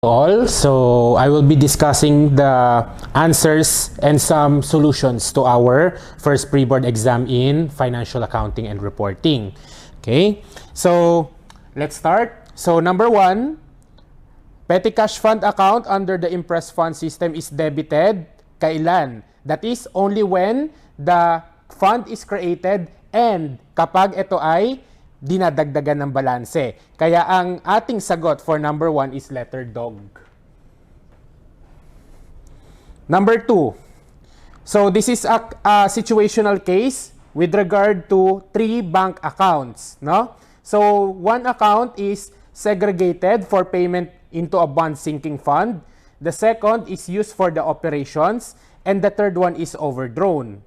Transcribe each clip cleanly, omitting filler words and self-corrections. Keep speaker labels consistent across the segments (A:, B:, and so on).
A: All. So I will be discussing the answers and some solutions to our first pre-board exam in financial accounting and reporting. Okay, so let's start. So number one, petty cash fund account under the Impress Fund system is debited kailan? That is only when the fund is created and kapag ito ay dinadagdagan ng balanse. Kaya ang ating sagot for number 1 is letter dog. Number 2. So this is a situational case with regard to 3 bank accounts, no? So one account is segregated for payment into a bond sinking fund. The second is used for the operations and the third one is overdrawn.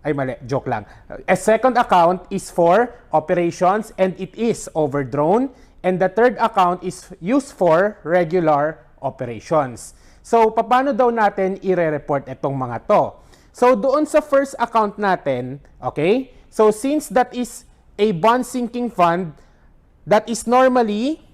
A: Ay mali, joke lang. A second account is for operations and it is overdrawn. And the third account is used for regular operations. So, paano daw natin i-report itong mga to? So, doon sa first account natin, okay? So, since that is a bond sinking fund, that is normally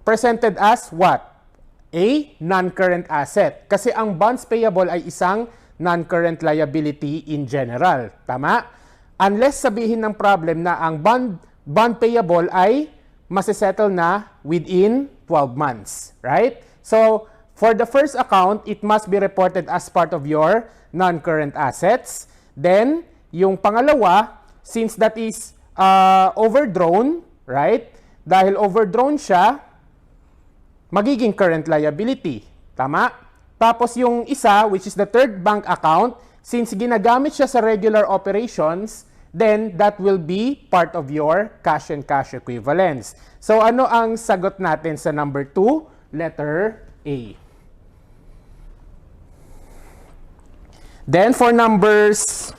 A: presented as what? A non-current asset. Kasi ang bonds payable ay isang non-current liability in general. Tama? Unless sabihin ng problem na ang bond payable ay masisettle na within 12 months. Right? So, for the first account, it must be reported as part of your non-current assets. Then, yung pangalawa, since that is overdrawn, right? Dahil overdrawn siya, magiging current liability. Tama? Tapos yung isa, which is the third bank account, since ginagamit siya sa regular operations, then that will be part of your cash and cash equivalents. So ano ang sagot natin sa number 2? Letter A. Then for numbers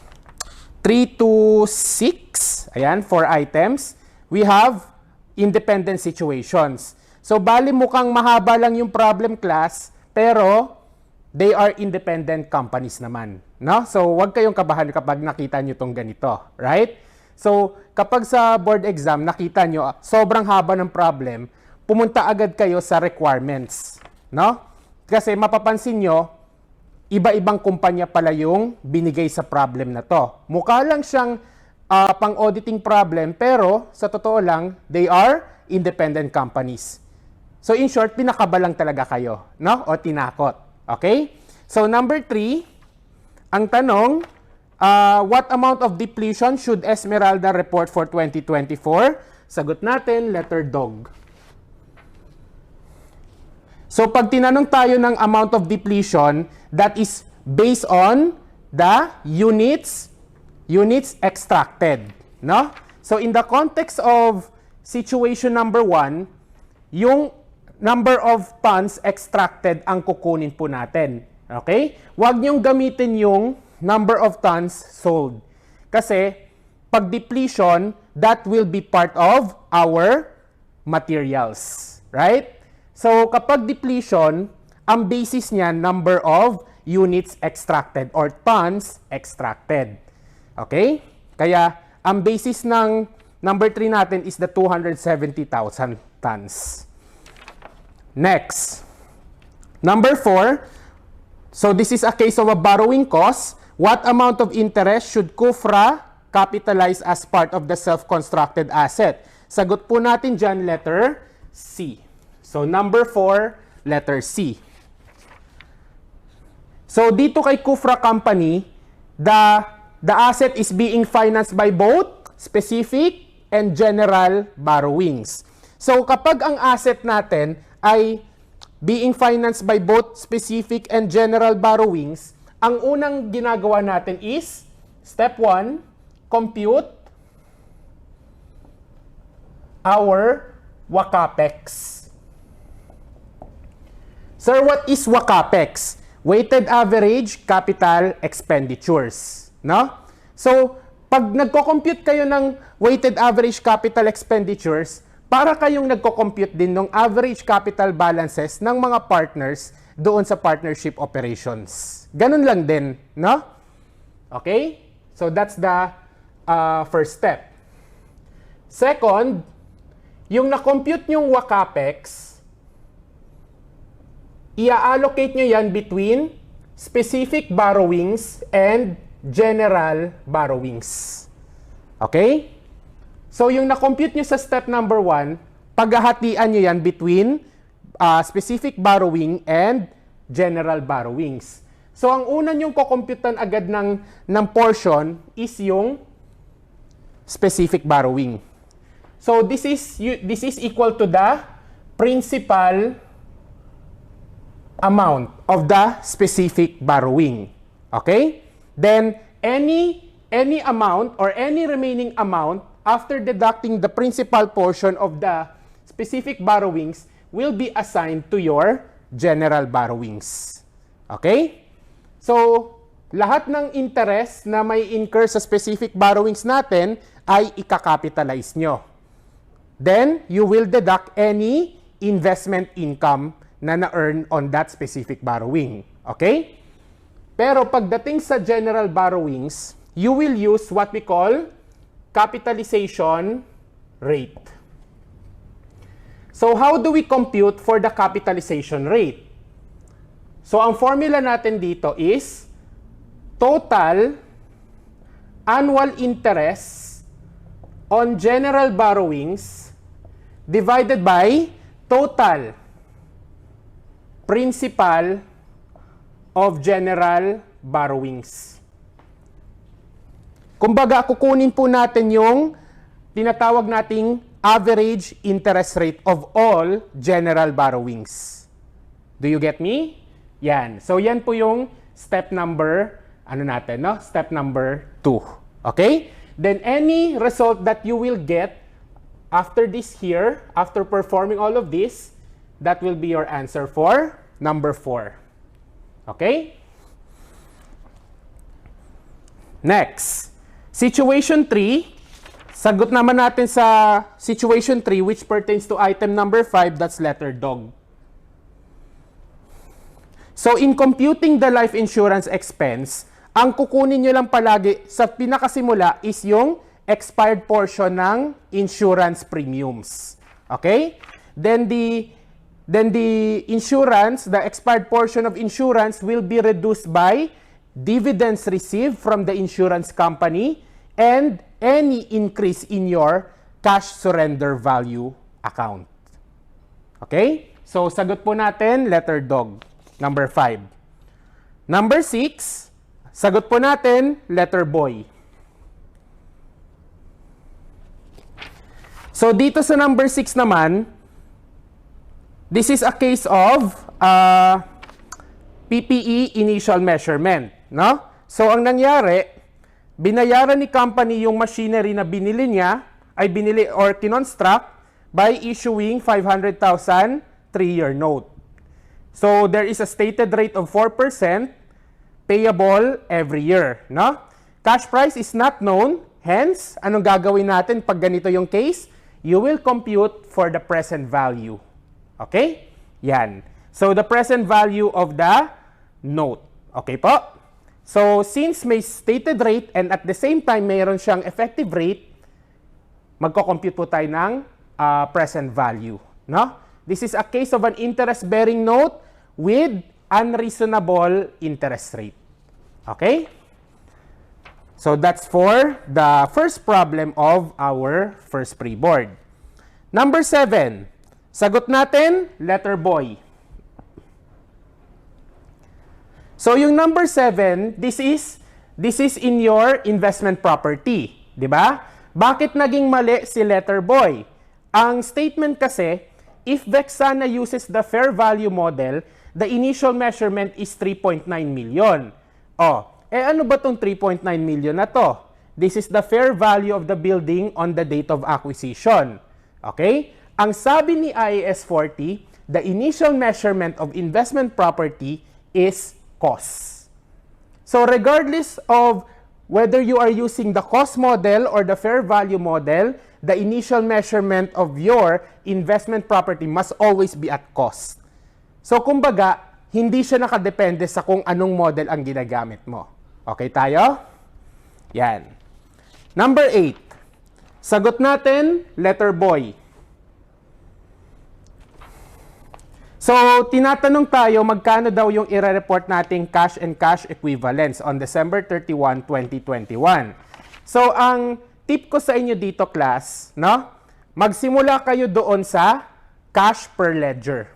A: 3 to 6, ayan, 4 items, we have independent situations. So bali mukhang mahaba lang yung problem class, pero they are independent companies naman, no? So, wag kayong kabahan kapag nakita nyo itong ganito, right? So, kapag sa board exam, nakita nyo, sobrang haba ng problem, pumunta agad kayo sa requirements, no? Kasi mapapansin nyo, iba-ibang kumpanya pala yung binigay sa problem na to. Mukha lang siyang pang-auditing problem, pero sa totoo lang, they are independent companies. So, in short, pinakabalang talaga kayo, no? O tinakot. Okay? So, number 3, ang tanong, what amount of depletion should Esmeralda report for 2024? Sagot natin, letter dog. So, pag tinanong tayo ng amount of depletion, that is based on the units extracted. No? So, in the context of situation number 1, yung number of tons extracted ang kukunin po natin. Okay? Huwag niyong gamitin yung number of tons sold. Kasi, pag depletion, that will be part of our materials. Right? So, kapag depletion, ang basis niya, number of units extracted or tons extracted. Okay? Kaya, ang basis ng number 3 natin is the 270,000 tons. Next, number 4, so this is a case of a borrowing cost. What amount of interest should Kufra capitalize as part of the self-constructed asset? Sagot po natin dyan, letter C. So number 4, letter C. So dito kay Kufra Company, the asset is being financed by both specific and general borrowings. So kapag ang asset natin ay being financed by both specific and general borrowings, ang unang ginagawa natin is, step 1, compute our WACAPEX. Sir, what is WACAPEX? Weighted Average Capital Expenditures. No? So, pag nagko-compute kayo ng Weighted Average Capital Expenditures, para kayong nagko-compute din ng average capital balances ng mga partners doon sa partnership operations. Ganun lang din, no? Okay? So that's the first step. Second, yung na-compute yung WACAPEX, i-allocate nyo yan between specific borrowings and general borrowings. Okay? So, yung na-compute nyo sa step number 1, paghahatian nyo yan between specific borrowing and general borrowings. So, ang una nyong kukomputan agad ng portion is yung specific borrowing. So, this is equal to the principal amount of the specific borrowing. Okay? Then, any amount or any remaining amount after deducting the principal portion of the specific borrowings will be assigned to your general borrowings. Okay? So, lahat ng interest na may incur sa specific borrowings natin ay ikakapitalize nyo. Then, you will deduct any investment income na na-earn on that specific borrowing. Okay? Pero pagdating sa general borrowings, you will use what we call capitalization rate. So, how do we compute for the capitalization rate? So, ang formula natin dito is total annual interest on general borrowings divided by total principal of general borrowings. Kumbaga, kukunin po natin yung tinatawag nating average interest rate of all general borrowings. Do you get me? Yan. So, yan po yung step number, Step number 2. Okay? Then, any result that you will get after this here, after performing all of this, that will be your answer for number 4. Okay? Next. Situation 3. Sagot naman natin sa situation 3 which pertains to item number 5, that's letter dog. So, in computing the life insurance expense, ang kukunin nyo lang palagi sa pinakasimula is yung expired portion ng insurance premiums. Okay? Then the insurance, the expired portion of insurance will be reduced by dividends received from the insurance company and any increase in your cash surrender value account. Okay? So, sagot po natin, letter dog, number 5. Number 6, sagot po natin, letter boy. So, dito sa number 6 naman, this is a case of PPE initial measurement, no? So, ang nangyari, binayaran ni company yung machinery na binili niya, or kinonstruct by issuing 500,000 3-year note. So, there is a stated rate of 4% payable every year, no? Cash price is not known, hence, anong gagawin natin pag ganito yung case? You will compute for the present value. Okay? Yan. So, the present value of the note. Okay po? So, since may stated rate and at the same time mayroon siyang effective rate, magko-compute po tayo ng present value. No? This is a case of an interest-bearing note with unreasonable interest rate. Okay? So, that's for the first problem of our first pre-board. Number 7. Sagot natin, letter boy. So, yung number 7, this is in your investment property. Diba? Bakit naging mali si letter boy? Ang statement kasi, if Vexana uses the fair value model, the initial measurement is 3.9 million. Ano ba tong 3.9 million na to? This is the fair value of the building on the date of acquisition. Okay? Ang sabi ni IAS 40, the initial measurement of investment property is cost. So regardless of whether you are using the cost model or the fair value model, the initial measurement of your investment property must always be at cost. So kumbaga, hindi siya nakadepende sa kung anong model ang ginagamit mo. Okay tayo? Yan. Number 8. Sagot natin, letter boy. So So, tinatanong tayo magkano daw yung i-report nating cash and cash equivalents on December 31, 2021. So, ang tip ko sa inyo dito, class, no? Magsimula kayo doon sa cash per ledger,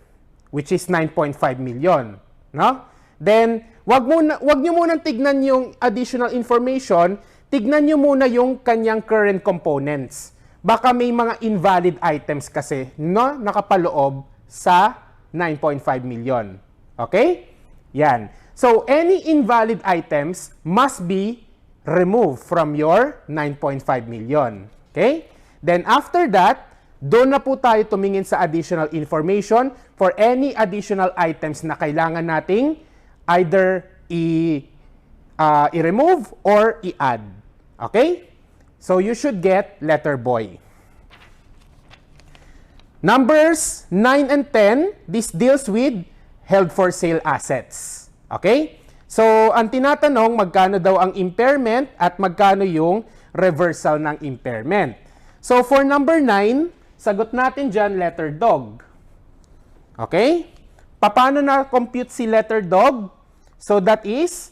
A: which is 9.5 million, no? Then, wag niyo munang tignan yung additional information, tignan niyo muna yung kanyang current components. Baka may mga invalid items kasi, no, nakapaloob sa 9.5 million. Okay? Yan. So, any invalid items must be removed from your 9.5 million. Okay? Then, after that, doon na po tayo tumingin sa additional information for any additional items na kailangan nating either i-remove or i-add. Okay? So, you should get letter boy. Numbers 9 and 10, this deals with held for sale assets. Okay? So, ang tinatanong, magkano daw ang impairment at magkano yung reversal ng impairment. So, for number 9, sagot natin dyan, letter dog. Okay? Paano na-compute si letter dog? So, that is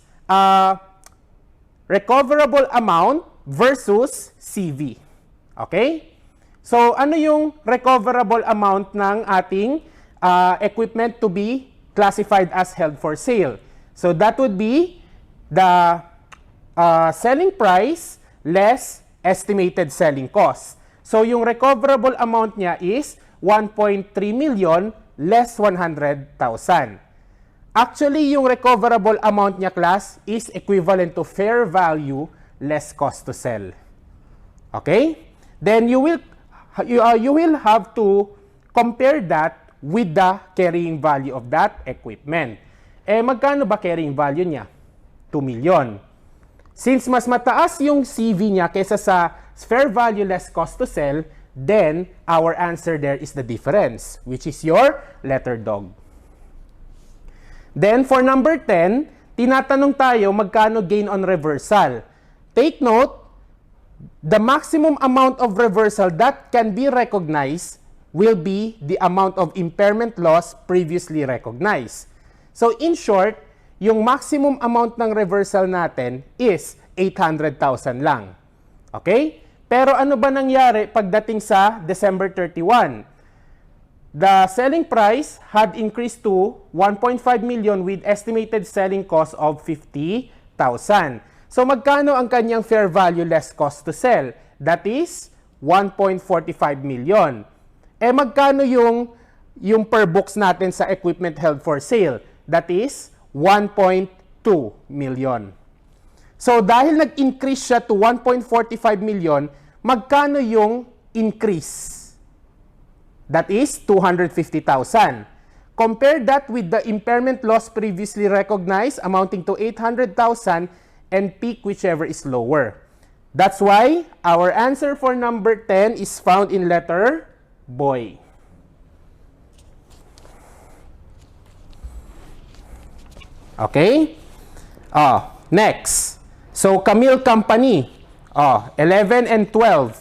A: recoverable amount versus CV. Okay? So, ano yung recoverable amount ng ating equipment to be classified as held for sale? So, that would be the selling price less estimated selling cost. So, yung recoverable amount niya is 1.3 million less 100,000. Actually, yung recoverable amount niya, class, is equivalent to fair value less cost to sell. Okay? Then, you will have to compare that with the carrying value of that equipment. Eh, magkano ba carrying value niya? 2 million. Since mas mataas yung CV niya kaysa sa fair value less cost to sell, then our answer there is the difference, which is your letter dog. Then, for number 10, tinatanong tayo magkano gain on reversal. Take note, the maximum amount of reversal that can be recognized will be the amount of impairment loss previously recognized. So, in short, yung maximum amount ng reversal natin is 800,000 lang. Okay? Pero ano ba nangyari pagdating sa December 31? The selling price had increased to 1.5 million with estimated selling cost of 50,000. So, magkano ang kanyang fair value less cost to sell? That is 1.45 million. Eh, magkano yung per books natin sa equipment held for sale? That is 1.2 million. So, dahil nag-increase siya to 1.45 million, magkano yung increase? That is 250,000. Compare that with the impairment loss previously recognized amounting to 800,000 and pick whichever is lower. That's why our answer for number 10 is found in letter boy. Okay? Next. So, Camille Company. 11 and 12.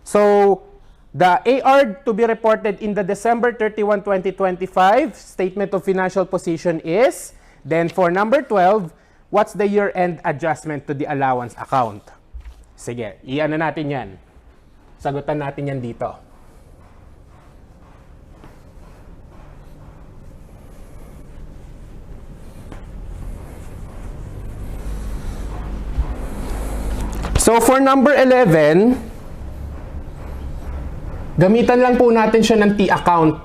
A: So, the AR to be reported in the December 31, 2025 statement of financial position is, then for number 12, what's the year-end adjustment to the allowance account? Sige, i-ano natin yan. Sagutan natin yan dito. So, for number 11, gamitan lang po natin siya ng T-account.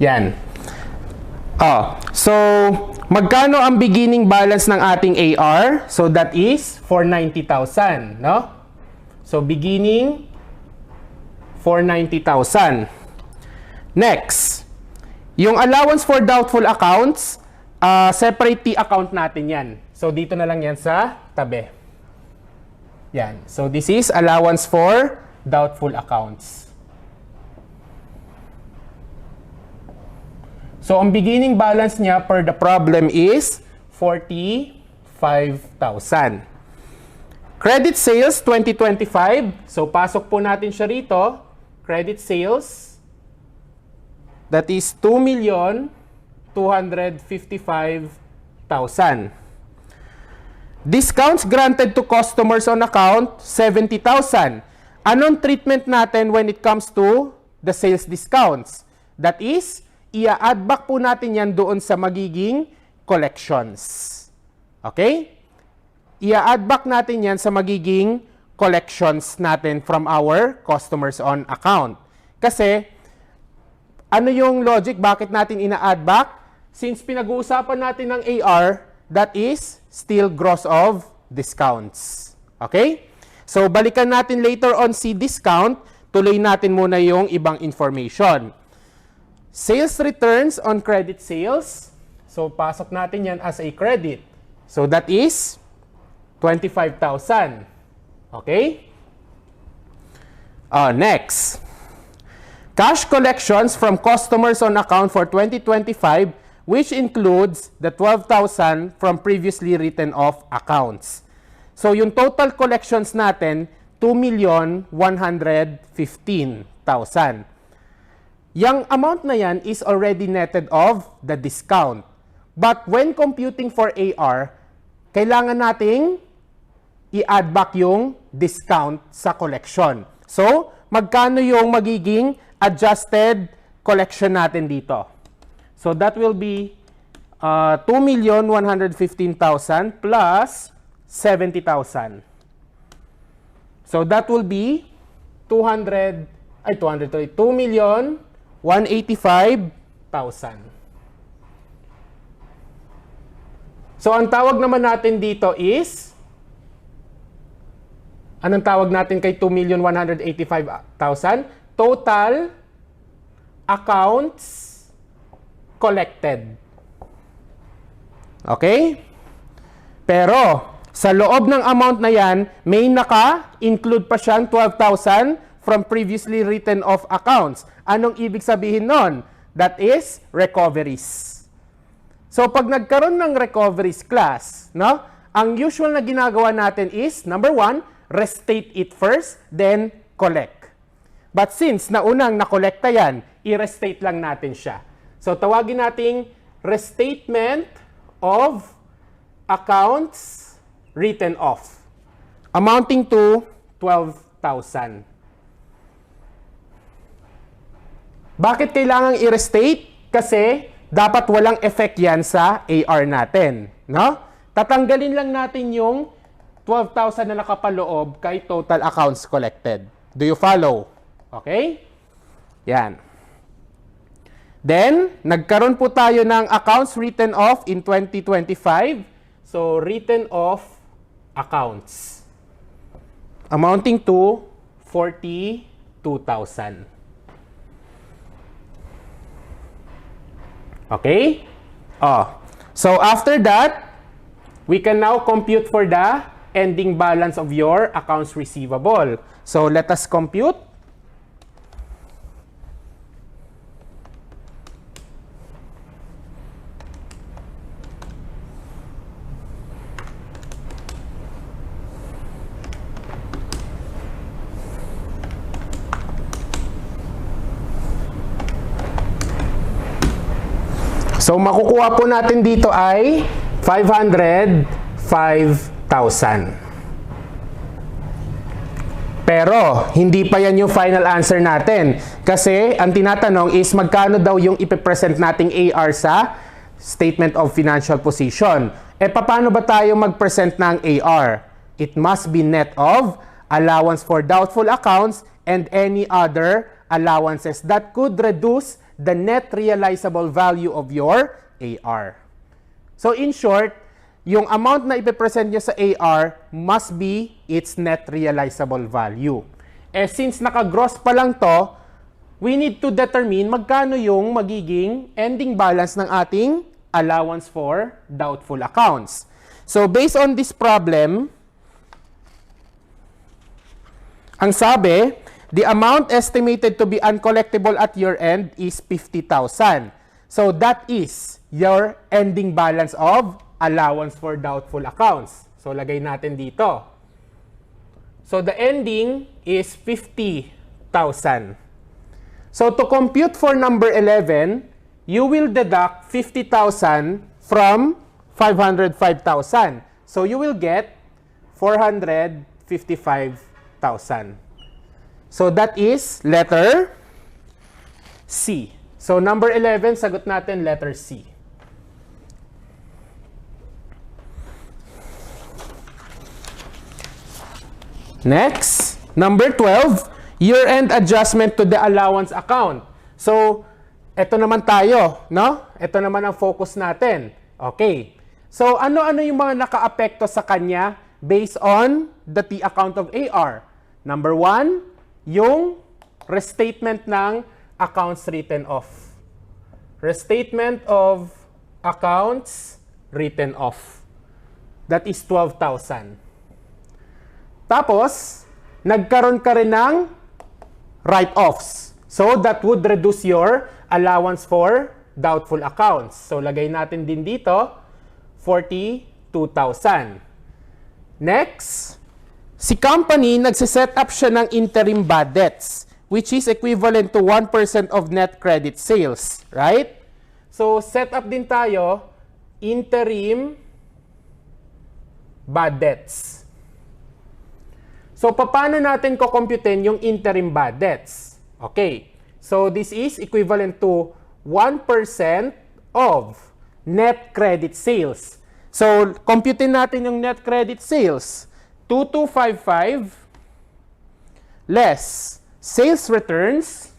A: Yan. So, magkano ang beginning balance ng ating AR? So, that is 490,000, no? So, beginning 490,000. Next, yung allowance for doubtful accounts, separate T-account natin yan. So, dito na lang yan sa tabi. Yan. So, this is allowance for doubtful accounts. So, ang beginning balance niya per the problem is 45,000. Credit sales 2025. So, pasok po natin siya rito. Credit sales That is 2,255,000. Discounts granted to customers on account, 70,000. Anong treatment natin when it comes to the sales discounts? That is, i-add back po natin yan doon sa magiging collections. Okay? I-add back natin yan sa magiging collections natin from our customers on account. Kasi, ano yung logic? Bakit natin ina-add back? Since pinag-uusapan natin ng AR, that is still gross of discounts. Okay? So, balikan natin later on si discount. Tuloy natin muna yung ibang information. Sales returns on credit sales. So, pasok natin yan as a credit. So, that is 25,000. Okay? Next. Cash collections from customers on account for 2025, which includes the 12,000 from previously written off accounts. So, yung total collections natin, 2,115,000. Yung amount na yan is already netted of the discount. But when computing for AR, kailangan nating i-add back yung discount sa collection. So, magkano yung magiging adjusted collection natin dito? So, that will be 2,115,000 plus 70,000. So, that will be 2,185,000. So, ang tawag naman natin dito is, anong tawag natin kay 2,185,000? Total accounts collected. Okay? Pero, sa loob ng amount na yan, may naka-include pa siyang 12,000 from previously written off accounts. Anong ibig sabihin nun? That is recoveries. So, pag nagkaroon ng recoveries class, no, ang usual na ginagawa natin is, number 1, restate it first, then collect. But since naunang nakolekta yan, i-restate lang natin siya. So, tawagin nating restatement of accounts written off, amounting to 12,000. Bakit kailangang i-restate? Kasi dapat walang effect yan sa AR natin. No? Tatanggalin lang natin yung 12,000 na nakapaloob kay total accounts collected. Do you follow? Okay? Yan. Then, nagkaroon po tayo ng accounts written off in 2025. So, written off accounts amounting to 42,000. Okay? So, after that, we can now compute for the ending balance of your accounts receivable. So, let us compute. So, makukuha po natin dito ay 505,000. Pero, hindi pa yan yung final answer natin. Kasi, ang tinatanong is magkano daw yung ipipresent nating AR sa Statement of Financial Position. Paano ba tayo mag-present ng AR? It must be net of allowance for doubtful accounts and any other allowances that could reduce the net realizable value of your AR. So, in short, yung amount na ipipresent nyo sa AR must be its net realizable value. Since naka-gross pa lang to, we need to determine magkano yung magiging ending balance ng ating allowance for doubtful accounts. So, based on this problem, ang sabi, the amount estimated to be uncollectible at your end is 50,000. So, that is your ending balance of allowance for doubtful accounts. So, lagay natin dito. So, the ending is 50,000. So to compute for number 11, you will deduct 50,000 from 505,000. So you will get 455,000. So that is letter C. So number 11, sagot natin letter C. Next, number 12, year-end adjustment to the allowance account. So, ito naman tayo, no? Ito naman ang focus natin. Okay. So, ano-ano yung mga naka-apekto sa kanya based on the T account of AR? Number 1, yung restatement ng accounts written off. Restatement of accounts written off. That is 12,000. Tapos, nagkaroon ka rin ng write-offs. So, that would reduce your allowance for doubtful accounts. So, lagay natin din dito, 42,000. Next, si company, nagsiset up siya ng interim bad debts, which is equivalent to 1% of net credit sales. Right? So, set up din tayo, interim bad debts. So, paano natin kukumputin yung interim bad debts? Okay. So, this is equivalent to 1% of net credit sales. So, computin natin yung net credit sales. 2255 less sales returns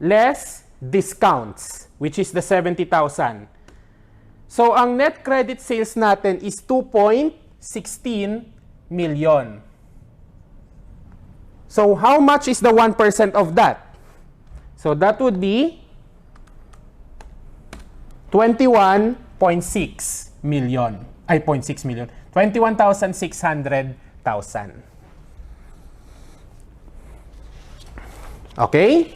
A: less discounts, which is the 70,000. So, ang net credit sales natin is 2.16 million. So, how much is the 1% of that? So, that would be 21.6 million. Ay, 0.6 million. 21,600,000. Okay?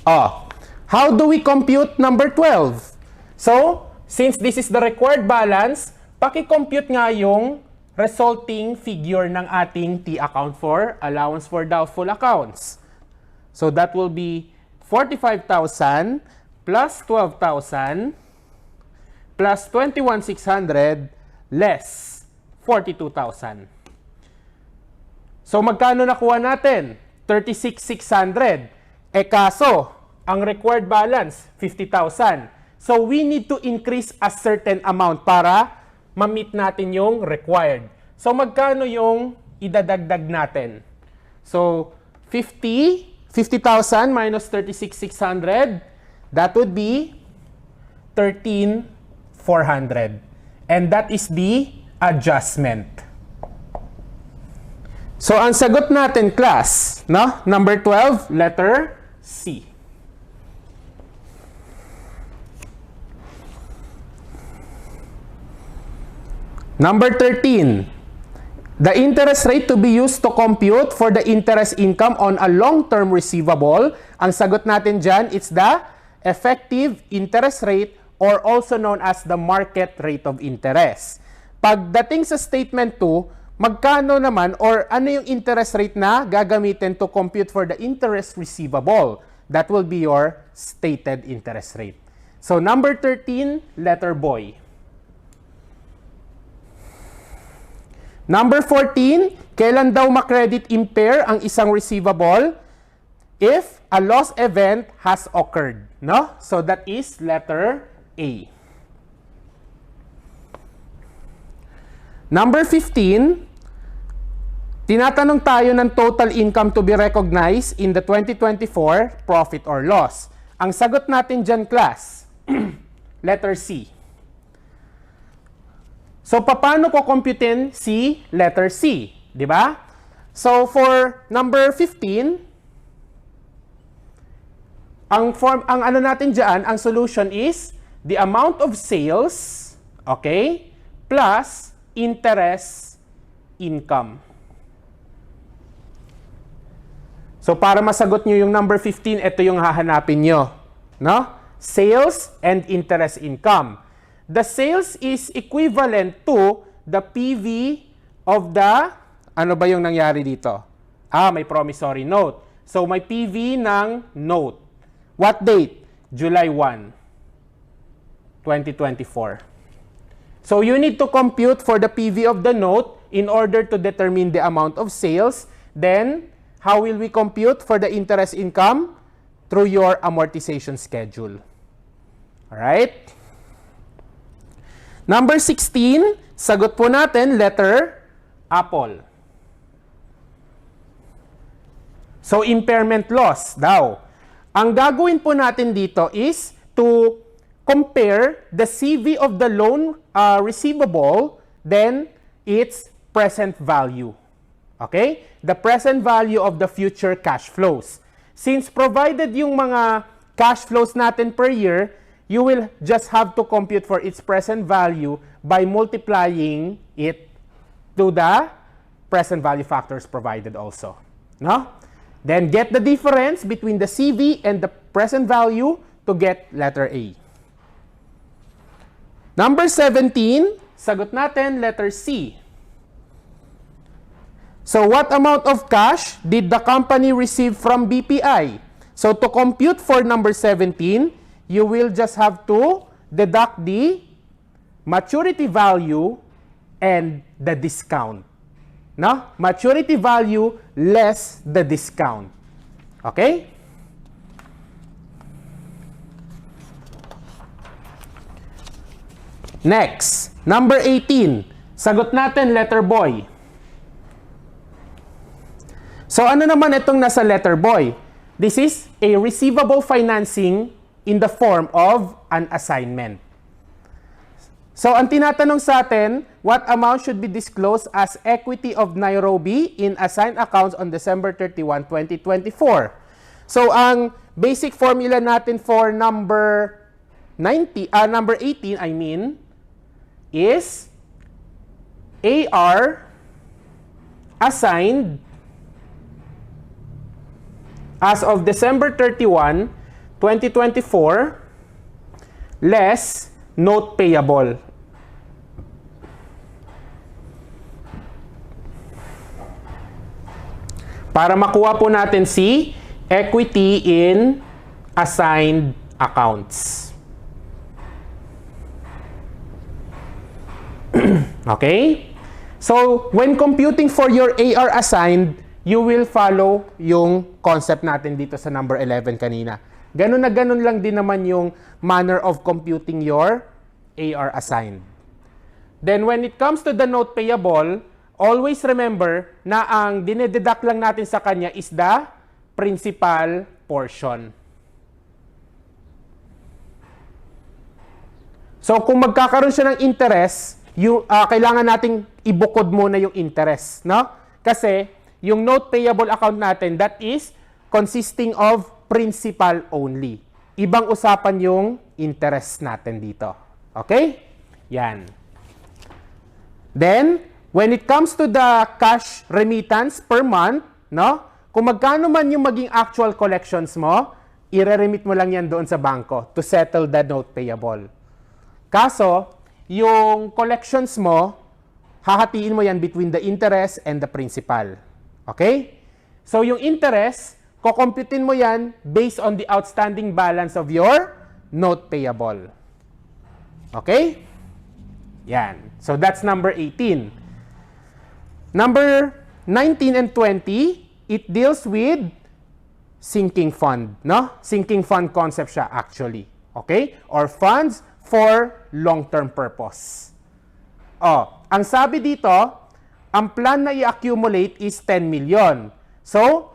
A: Oh, how do we compute number 12? So, since this is the required balance, paki-compute nga yung resulting figure ng ating T account for allowance for doubtful accounts. So that will be 45,000 plus 12,000 plus 21,600 less 42,000. So magkano nakuha natin? 36,600. Kaso, ang required balance, 50,000. So we need to increase a certain amount para ma-meet natin yung required. So, magkano yung idadagdag natin? So, 50,000 minus 36,600, that would be 13,400. And that is the adjustment. So, ang sagot natin, class, no? Number 12, letter C. Number 13, the interest rate to be used to compute for the interest income on a long-term receivable. Ang sagot natin dyan, it's the effective interest rate or also known as the market rate of interest. Pagdating sa statement 2, magkano naman or ano yung interest rate na gagamitin to compute for the interest receivable? That will be your stated interest rate. So number 13, letter boy. Number 14, kailan daw ma-credit impair ang isang receivable? If a loss event has occurred, no? So that is letter A. Number 15, tinatanong tayo ng total income to be recognized in the 2024 profit or loss. Ang sagot natin dyan, class, letter C. So, paano ko computein si letter C? Di ba? So, for number 15, ang ano natin dyan, ang solution is the amount of sales, okay, plus interest income. So, para masagot nyo yung number 15, ito yung hahanapin nyo. No? Sales and interest income. The sales is equivalent to the PV of the, ano ba yung nangyari dito? May promissory note. So, may PV ng note, What date? July 1, 2024. So you need to compute for the PV of the note in order to determine the amount of sales. Then, how will we compute for the interest income? Through your amortization schedule. Alright? Number 16, sagot po natin, letter Apple. So, impairment loss daw. Ang gagawin po natin dito is to compare the CV of the loan receivable, then its present value. Okay? The present value of the future cash flows. Since provided yung mga cash flows natin per year, you will just have to compute for its present value by multiplying it to the present value factors provided also. No? Then get the difference between the CV and the present value to get letter A. Number 17, sagot natin letter C. So what amount of cash did the company receive from BPI? So to compute for number 17, you will just have to deduct the maturity value and the discount. No? Maturity value less the discount. Okay? Next, number 18. Sagot natin letter boy. So ano naman itong nasa letter boy? This is a receivable financing in the form of an assignment. So ang tinatanong sa atin, what amount should be disclosed as equity of Nairobi in assigned accounts on December 31, 2024? So ang basic formula natin for number 18, is AR assigned as of December 31, 2024, less note payable. Para makuha po natin si equity in assigned accounts. Okay? So, when computing for your AR assigned, you will follow yung concept natin dito sa number 11 kanina. Ganun na ganun lang din naman yung manner of computing your AR assigned. Then when it comes to the note payable, always remember na ang dinededuct lang natin sa kanya is the principal portion. So kung magkakaroon siya ng interest, kailangan nating ibukod muna yung interest, no? Kasi yung note payable account natin, that is consisting of principal only. Ibang usapan yung interest natin dito. Okay? Yan. Then, when it comes to the cash remittance per month, no? Kung magkano man yung maging actual collections mo, i-remit mo lang yan doon sa bangko to settle the note payable. Kaso, yung collections mo, hahatiin mo yan between the interest and the principal. Okay? So, yung interest, kukumputin mo yan based on the outstanding balance of your note payable. Okay? Yan. So, that's number 18. Number 19 and 20, it deals with sinking fund. No? Sinking fund concept siya actually. Okay? Or funds for long-term purpose. Ang sabi dito, ang plan na i-accumulate is 10 million. So,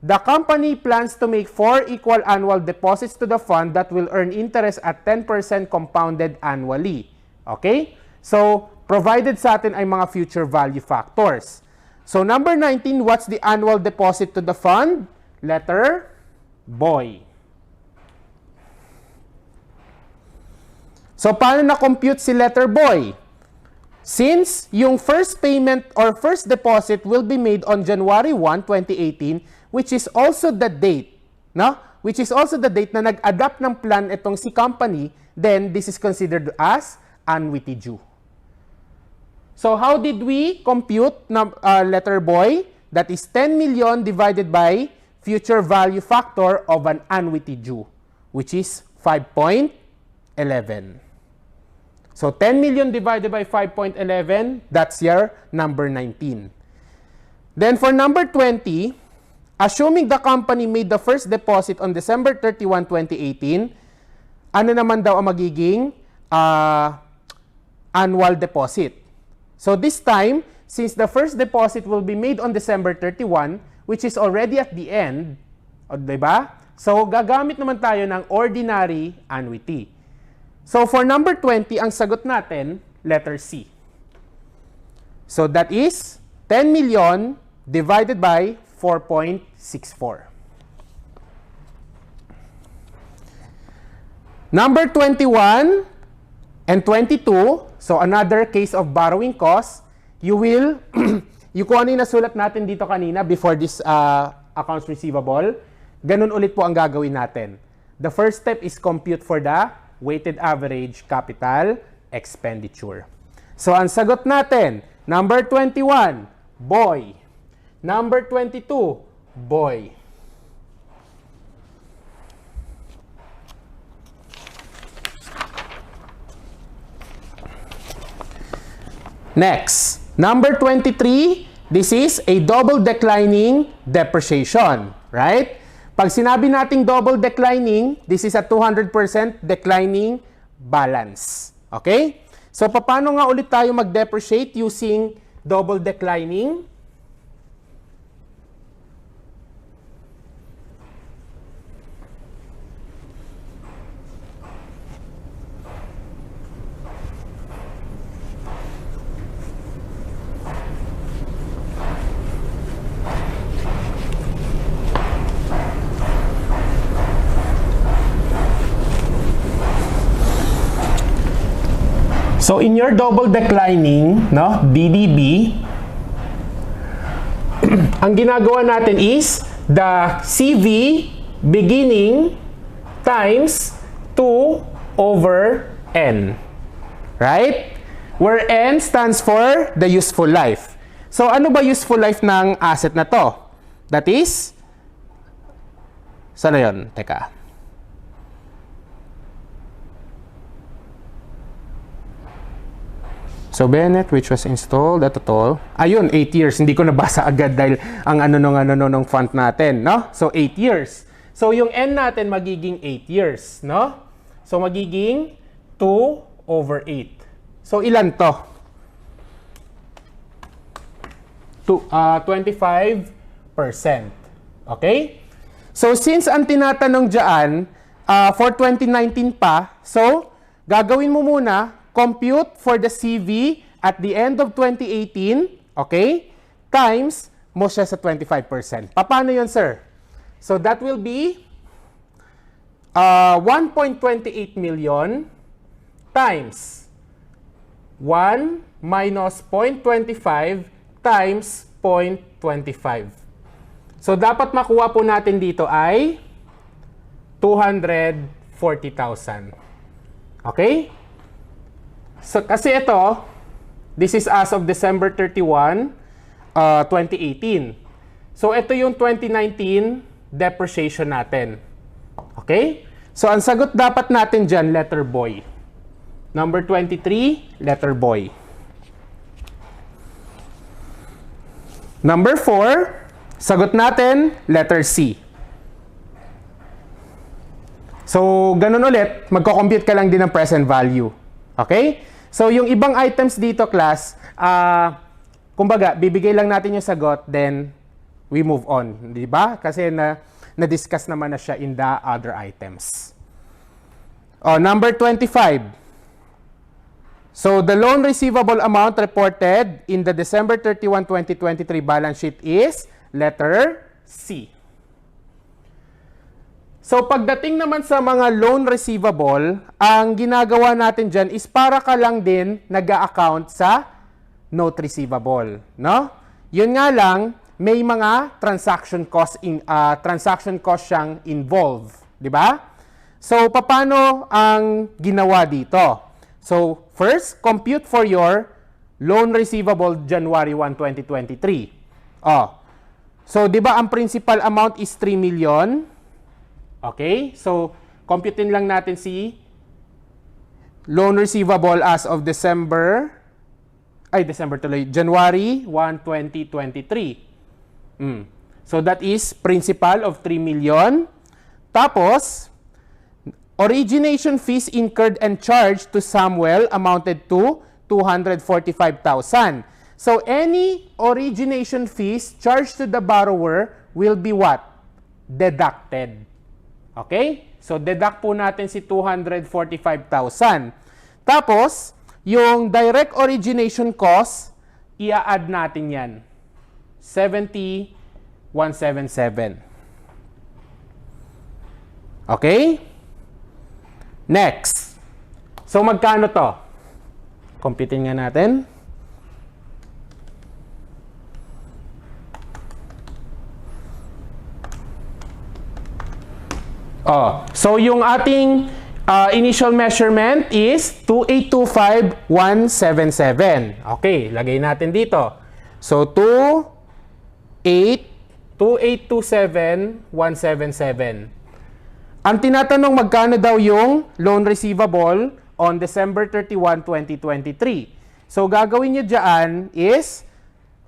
A: the company plans to make 4 equal annual deposits to the fund that will earn interest at 10% compounded annually. Okay? So, provided sa atin ay mga future value factors. So, number 19, what's the annual deposit to the fund? Letter boy. So, paano na-compute si letter boy? Since yung first payment or first deposit will be made on January 1, 2018, which is also the date, no? Which is also the date na nag-adapt ng plan itong si company, then this is considered as annuity due. So how did we compute letter boy? That is 10 million divided by future value factor of an annuity due. which is 5.11. So 10 million divided by 5.11, that's your number 19. Then for number 20, assuming the company made the first deposit on December 31, 2018, ano naman daw ang magiging annual deposit? So this time, since the first deposit will be made on December 31, which is already at the end, diba? So gagamit naman tayo ng ordinary annuity. So for number 20, ang sagot natin, letter C. So that is 10 million divided by 4.64. Number 21 and 22, so another case of borrowing cost, you will, yung kung ano yung nasulat natin dito kanina before this accounts receivable, ganun ulit po ang gagawin natin. The first step is compute for the weighted average capital expenditure. So ang sagot natin, number 21, boy. Number 22, boy. Next, number 23, this is a double declining depreciation, right? Pag sinabi nating double declining, this is a 200% declining balance. Okay? So, paano nga ulit tayo mag-depreciate using double declining? So in your double declining, no, DDB, ang ginagawa natin is the CV beginning times 2 over N. Right? Where N stands for the useful life. So ano ba useful life ng asset na to? That is, saan na yun? Teka. So, Bennett, which was installed at total, ayun, 8 years. Hindi ko nabasa agad dahil ang ng font natin, no? So, 8 years. So, yung N natin magiging 8 years, no? So, magiging 2 over 8. So, ilan to? 25%. Okay? So, since ang tinatanong dyan, for 2019 pa, so, gagawin mo muna, compute for the CV at the end of 2018, okay, times mo siya sa 25%. Paano yun, sir? So that will be 1.28 million times 1 minus 0.25 times 0.25. So dapat makuha po natin dito ay 240,000. Okay? So, kasi ito, this is as of December 31, 2018. So, ito yung 2019 depreciation natin. Okay? So, ang sagot dapat natin dyan, letter boy. Number 23, letter boy. Number 4, sagot natin, letter C. So, ganun ulit, magko-compute ka lang din ng present value. Okay? So, yung ibang items dito, class, kumbaga, bibigay lang natin yung sagot, then we move on. Di ba? Kasi na-discuss naman na siya in the other items. Number 25. So, the loan receivable amount reported in the December 31, 2023 balance sheet is letter C. So, pagdating naman sa mga loan receivable, ang ginagawa natin dyan is para ka lang din nag-a-account sa note receivable, no? Yun nga lang, may mga transaction cost siyang involved, di ba? So, paano ang ginawa dito? So, first, compute for your loan receivable January 1, 2023. So, di ba ang principal amount is 3 million? Okay? So, computein lang natin si loan receivable as of January 1, 2023. So that is principal of 3 million. Tapos, origination fees incurred and charged to Samuel amounted to 245,000. So any origination fees charged to the borrower will be what? Deducted. Okay? So deduct po natin si 245,000. Tapos, yung direct origination cost, i-add natin yan. 70,177. Okay? Next. So magkano to? Computein nga natin. So yung ating initial measurement is 2,825,177. Okay, lagay natin dito. So 2,827,177. Ang tinatanong magkano daw yung loan receivable on December 31, 2023. So gagawin niyo diyan is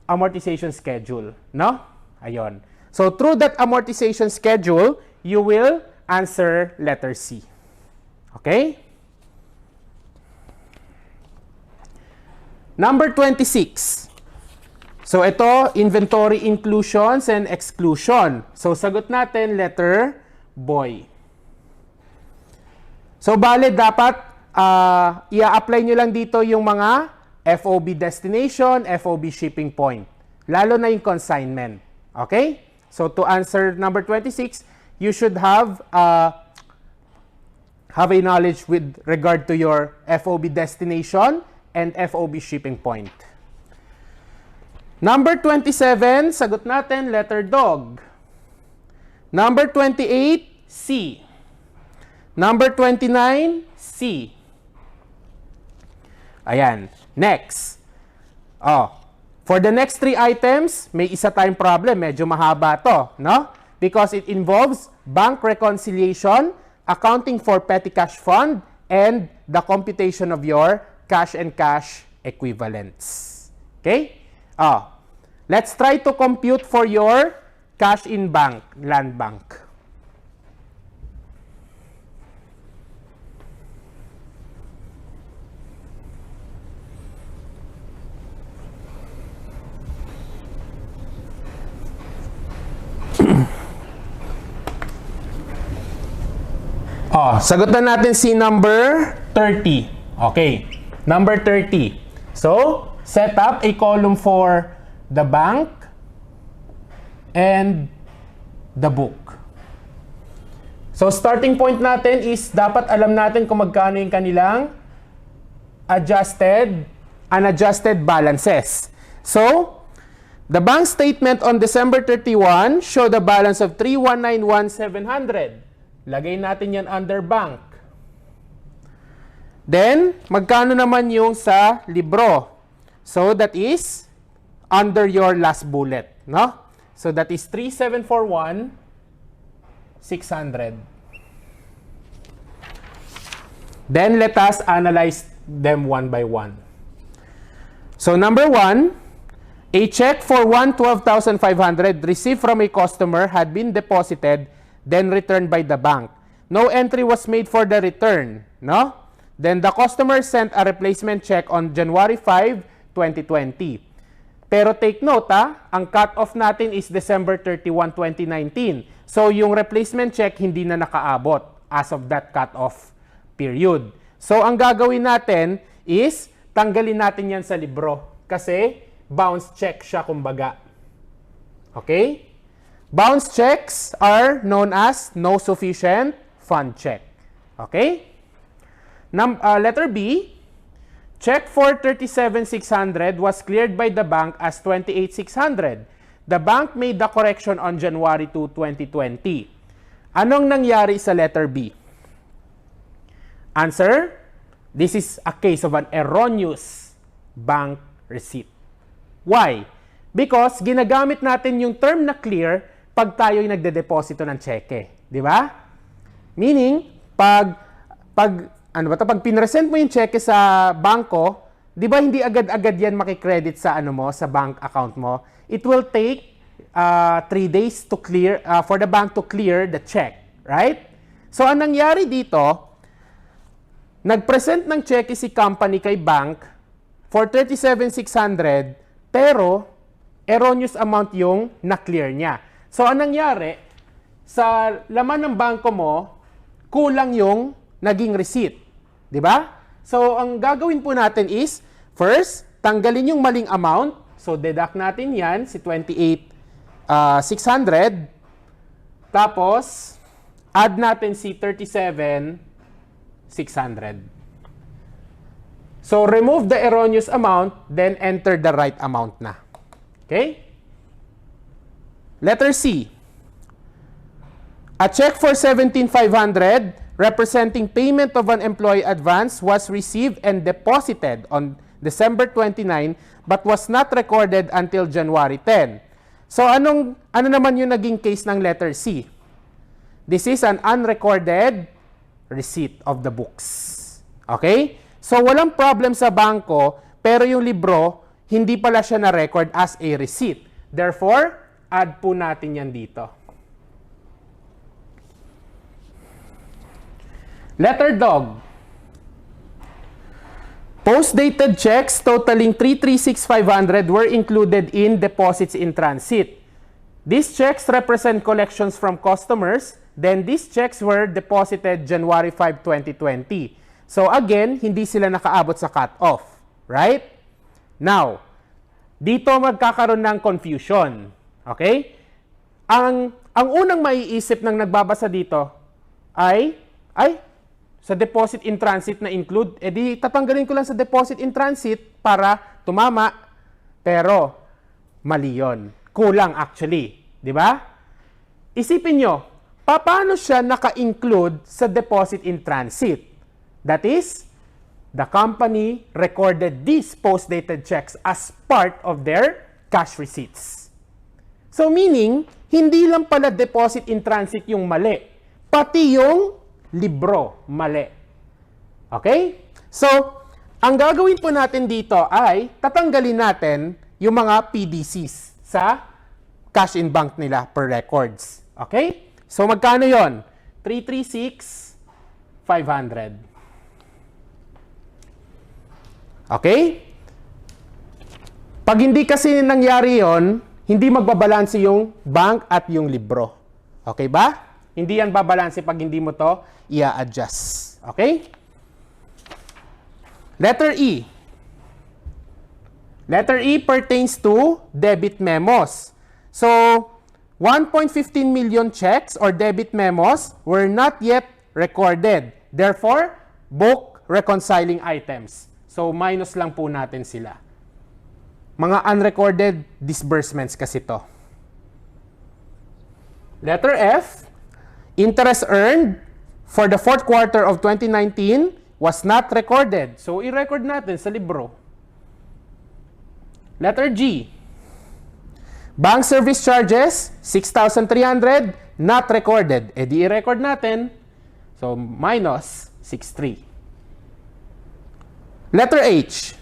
A: amortization schedule, no? Ayon. So through that amortization schedule, you will answer letter C. Okay? Number 26. So ito, inventory inclusions and exclusion. So sagot natin letter boy. So bale dapat i-apply nyo lang dito yung mga FOB destination, FOB shipping point. Lalo na yung consignment. Okay? So to answer number 26, you should have a knowledge with regard to your FOB destination and FOB shipping point. Number 27, sagot natin, letter dog. Number 28, C. Number 29, C. Ayan. Next. For the next 3 items, may isa tayong problem. Medyo mahaba to, no? Because it involves bank reconciliation, accounting for petty cash fund, and the computation of your cash and cash equivalents. Okay? Let's try to compute for your cash in bank, land bank. Sagutan natin si number 30. Okay. Number 30. So, set up a column for the bank and the book. So, starting point natin is dapat alam natin kung magkano yung kanilang adjusted, unadjusted balances. So, the bank statement on December 31 show the balance of 3,191,700. Lagay natin yan under bank. Then, magkano naman yung sa libro? So, that is under your last bullet, no? So, that is 3,741,600. Then, let us analyze them one by one. So, number 1, a check for 112,500 received from a customer had been deposited then returned by the bank. No entry was made for the return, no? Then the customer sent a replacement check on January 5, 2020. Pero take note, ang cut-off natin is December 31, 2019. So yung replacement check hindi na nakaabot as of that cut-off period. So ang gagawin natin is tanggalin natin yan sa libro kasi bounce check siya kumbaga. Okay? Bounce checks are known as no sufficient fund check. Okay? Letter B, check for 37,600 was cleared by the bank as 28,600. The bank made the correction on January 2, 2020. Anong nangyari sa letter B? Answer, this is a case of an erroneous bank receipt. Why? Because ginagamit natin yung term na clear pag tayo'y nagde-deposito ng cheque. Di ba? Meaning, pag pinresent mo yung cheque sa bangko, di ba hindi agad-agad yan makikredit sa sa bank account mo? It will take 3 days to clear, for the bank to clear the check, right? So, ang nangyari dito, nag-present ng cheque si company kay bank for 37,600, pero erroneous amount yung na-clear niya. So, ang nangyari, sa laman ng bangko mo, kulang yung naging receipt. Di ba? So, ang gagawin po natin is, first, tanggalin yung maling amount. So, deduct natin yan, si 28,600. Tapos, add natin si 37,600. So, remove the erroneous amount, then enter the right amount na. Okay? Letter C. A check for 17,500 representing payment of an employee advance was received and deposited on December 29 but was not recorded until January 10. So, ano naman yung naging case ng letter C? This is an unrecorded receipt of the books. Okay? So, walang problem sa bangko, pero yung libro, hindi pala siya na-record as a receipt. Therefore, add po natin yan dito. Letter dog. Post-dated checks totaling 336,500 were included in deposits in transit. These checks represent collections from customers. Then these checks were deposited January 5, 2020. So again, hindi sila nakaabot sa cut-off. Right? Now, dito magkakaroon ng confusion. Okay? Ang unang maiisip ng nagbabasa dito ay sa deposit in transit na include, edi tatanggalin ko lang sa deposit in transit para tumama. Pero, mali yun. Kulang actually. Di ba? Isipin nyo, paano siya naka-include sa deposit in transit? That is, the company recorded these post-dated checks as part of their cash receipts. So meaning, hindi lang pala deposit in transit yung mali, pati yung libro mali. Okay? So, ang gagawin po natin dito ay tatanggalin natin yung mga PDCs sa cash in bank nila per records. Okay? So, magkano yon? 336,500. Okay? Pag hindi kasi nangyari yon, hindi magbabalanse yung bank at yung libro. Okay ba? Hindi yan babalanse pag hindi mo to i-adjust. Okay? Letter E. Letter E pertains to debit memos. So, 1.15 million checks or debit memos were not yet recorded. Therefore, book reconciling items. So, minus lang po natin sila. Mga unrecorded disbursements kasi to. Letter F. Interest earned for the fourth quarter of 2019 was not recorded. So, i-record natin sa libro. Letter G. Bank service charges, 6,300, not recorded. E di i-record natin. So, minus 6,300. Letter H.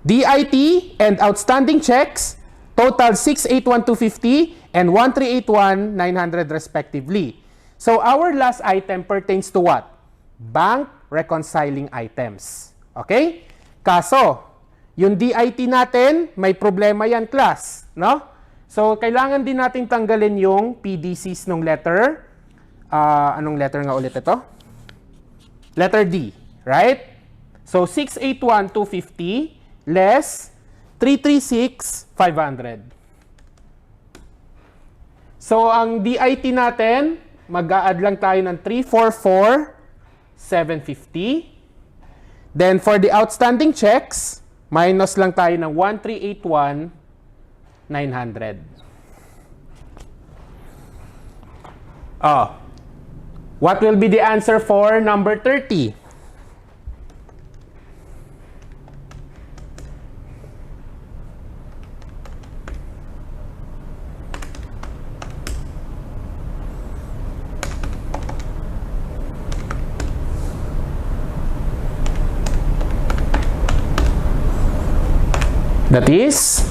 A: DIT and outstanding checks, total 681,250 and 1,381,900 respectively. So, our last item pertains to what? Bank reconciling items. Okay? Kaso, yung DIT natin, may problema yan, class. No? So, kailangan din nating tanggalin yung PDCs ng letter. Anong letter nga ulit ito? Letter D. Right? So, 681,250 less 336,500. So, ang DIT natin, mag-a-add lang tayo ng 344,750. Then, for the outstanding checks, minus lang tayo ng 1,381,900. What will be the answer for number 30? That is,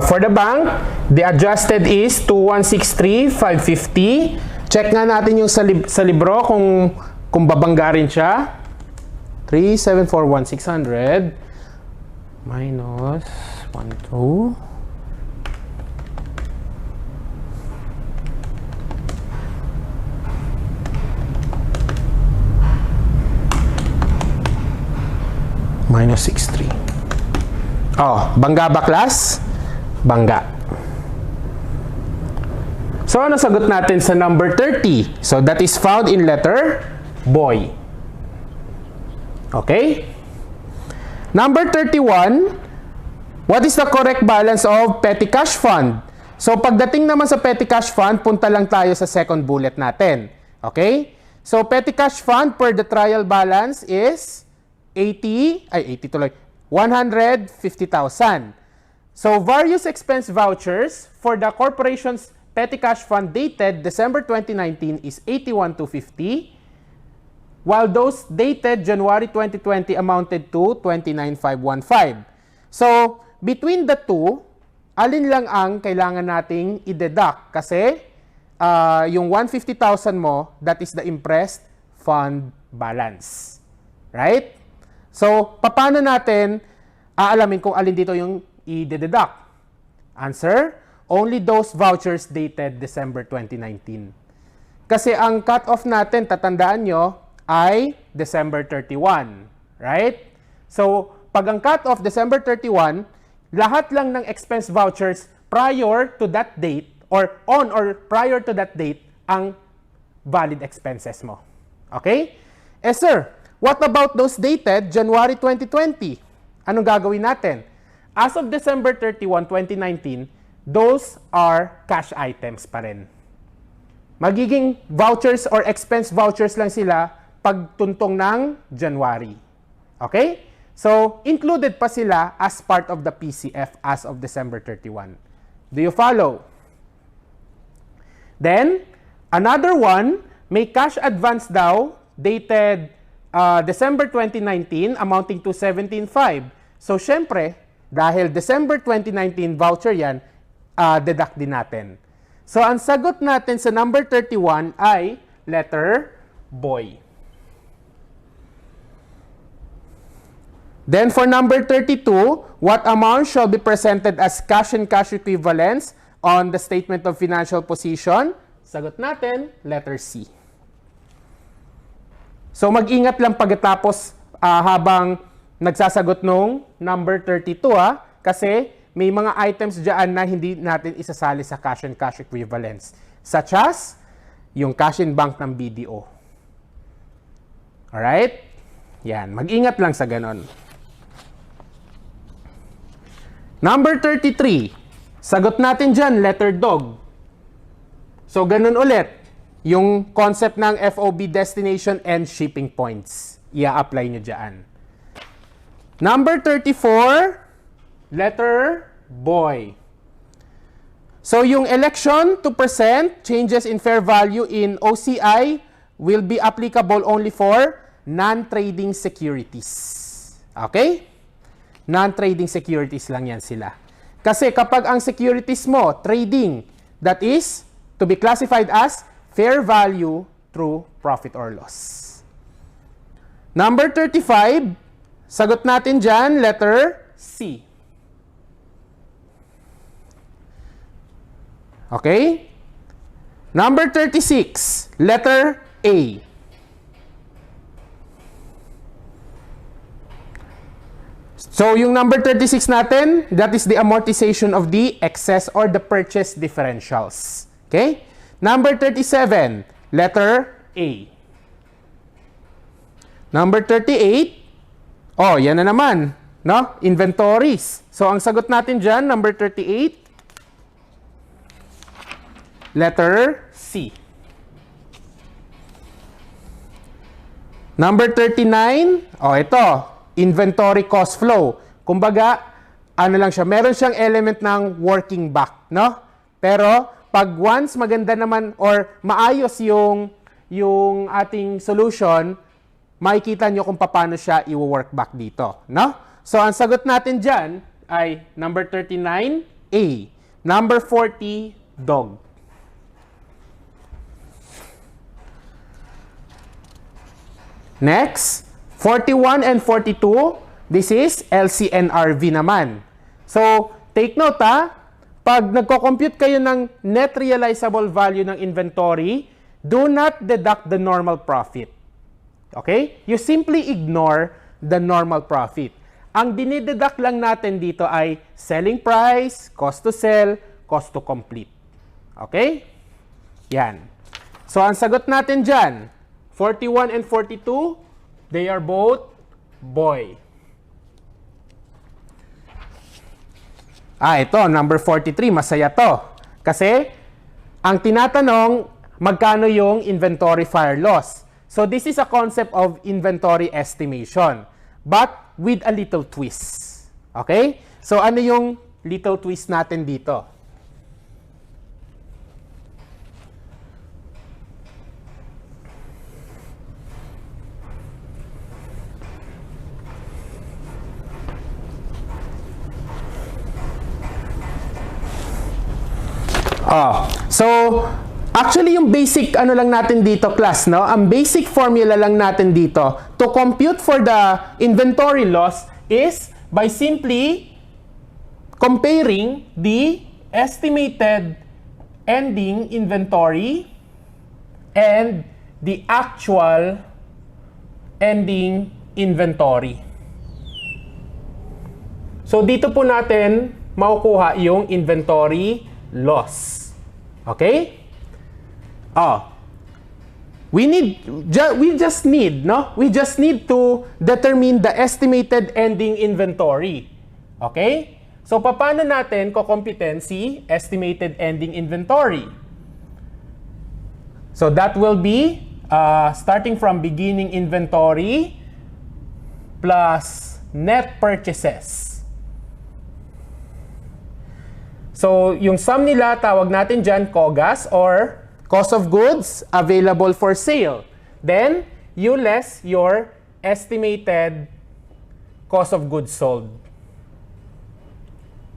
A: for the bank, the adjusted is 2163,550. Check nga natin yung sa libro kung babangga rin siya. 374,1,600 minus 12. Minus 63. Oh, bangga ba, class? Bangga. So, ano sagot natin sa number 30? So, that is found in letter boy. Okay? Number 31, what is the correct balance of petty cash fund? So, pagdating naman sa petty cash fund, punta lang tayo sa second bullet natin. Okay? So, petty cash fund per the trial balance is 150,000. So, various expense vouchers for the corporation's petty cash fund dated December 2019 is 81,250, while those dated January 2020 amounted to 29,515. So, between the two, alin lang ang kailangan nating i-deduct? Kasi, yung 150,000 mo, that is the impressed fund balance. Right? So, paano natin aalamin kung alin dito yung i-deduct? Answer, only those vouchers dated December 2019. Kasi ang cut-off natin, tatandaan nyo, ay December 31. Right? So, pag ang cut-off December 31, lahat lang ng expense vouchers prior to that date or on or prior to that date ang valid expenses mo. Okay? Sir, what about those dated January 2020? Anong gagawin natin? As of December 31, 2019, those are cash items pa rin. Magiging vouchers or expense vouchers lang sila pagtuntong ng January. Okay? So, included pa sila as part of the PCF as of December 31. Do you follow? Then, another one, may cash advance daw dated December 2019 amounting to 17,500. So, syempre, dahil December 2019 voucher yan, deduct din natin. So, ang sagot natin sa number 31 ay letter boy. Then, for number 32, what amount shall be presented as cash and cash equivalents on the statement of financial position? Sagot natin, letter C. So, mag-ingat lang pagkatapos habang nagsasagot nung number 32 kasi may mga items dyan na hindi natin isasali sa cash and cash equivalents. Such as, yung cash in bank ng BDO. Alright? Yan, mag-ingat lang sa ganon. Number 33, sagot natin dyan, letter dog. So, ganun ulit. Yung concept ng FOB destination and shipping points. I-apply nyo dyan. Number 34, letter boy. So, yung election to present changes in fair value in OCI will be applicable only for non-trading securities. Okay? Non-trading securities lang yan sila. Kasi kapag ang securities mo, trading, that is to be classified as fair value through profit or loss. Number 35, sagot natin dyan, letter C. Okay? Number 36, letter A. So, yung number 36 natin, that is the amortization of the excess or the purchase differentials. Okay? Number 37, letter A. Number 38, oh, yan na naman, no? Inventories. So, ang sagot natin dyan, number 38, letter C. Number 39, oh, ito, inventory cost flow. Kumbaga, ano lang siya, meron siyang element ng working back, no? Pero, pag once maganda naman or maayos yung ating solution, makikita nyo kung paano siya i-work back dito, no? So, ang sagot natin dyan ay number 39, A. Number 40, dog. Next, 41 and 42, this is LCNRV naman. So, take note pag nagko-compute kayo ng net realizable value ng inventory, do not deduct the normal profit. Okay? You simply ignore the normal profit. Ang dinideduct lang natin dito ay selling price, cost to sell, cost to complete. Okay? Yan. So, ang sagot natin dyan, 41 and 42, they are both boy. Ito, number 43, masaya to. Kasi, ang tinatanong, magkano yung inventory fire loss? So, this is a concept of inventory estimation, but with a little twist. Okay? So, ano yung little twist natin dito? So, actually yung basic ano lang natin dito class, no? Ang basic formula lang natin dito to compute for the inventory loss is by simply comparing the estimated ending inventory and the actual ending inventory. So, dito po natin makukuha yung inventory loss. Okay? We just need to determine the estimated ending inventory. Okay? So, paano natin kukumputin si estimated ending inventory? So, that will be starting from beginning inventory plus net purchases. So, yung sum nila, tawag natin dyan, COGAS or cost of goods available for sale. Then, you less your estimated cost of goods sold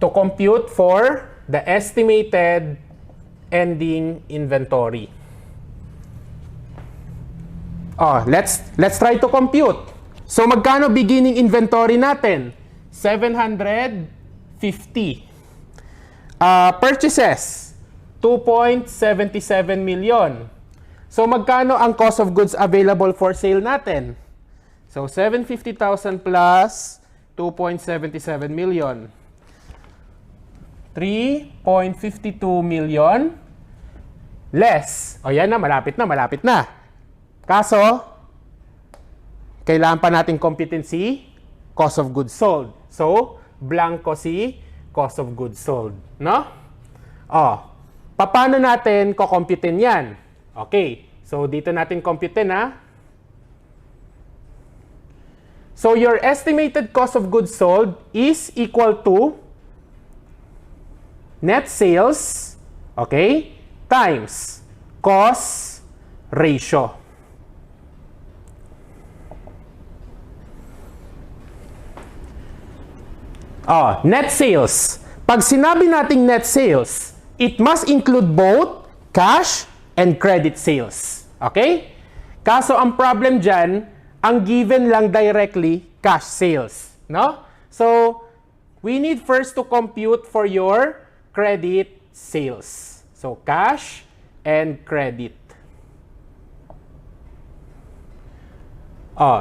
A: to compute for the estimated ending inventory. Let's try to compute. So, magkano beginning inventory natin? 750. Purchases, 2.77 million. So, magkano ang cost of goods available for sale natin? So, 750,000 plus 2.77 million. 3.52 million less. Yan na, malapit na. Kaso, kailangan pa natin competency, cost of goods sold. So, blanco si cost of goods sold, no? Paano natin kukumputin yan? Okay, so dito natin computin So your estimated cost of goods sold is equal to net sales, okay, times cost ratio. Net sales. Pag sinabi nating net sales, it must include both cash and credit sales. Okay? Kaso ang problem dyan, ang given lang directly, cash sales. No? So, we need first to compute for your credit sales. So, cash and credit.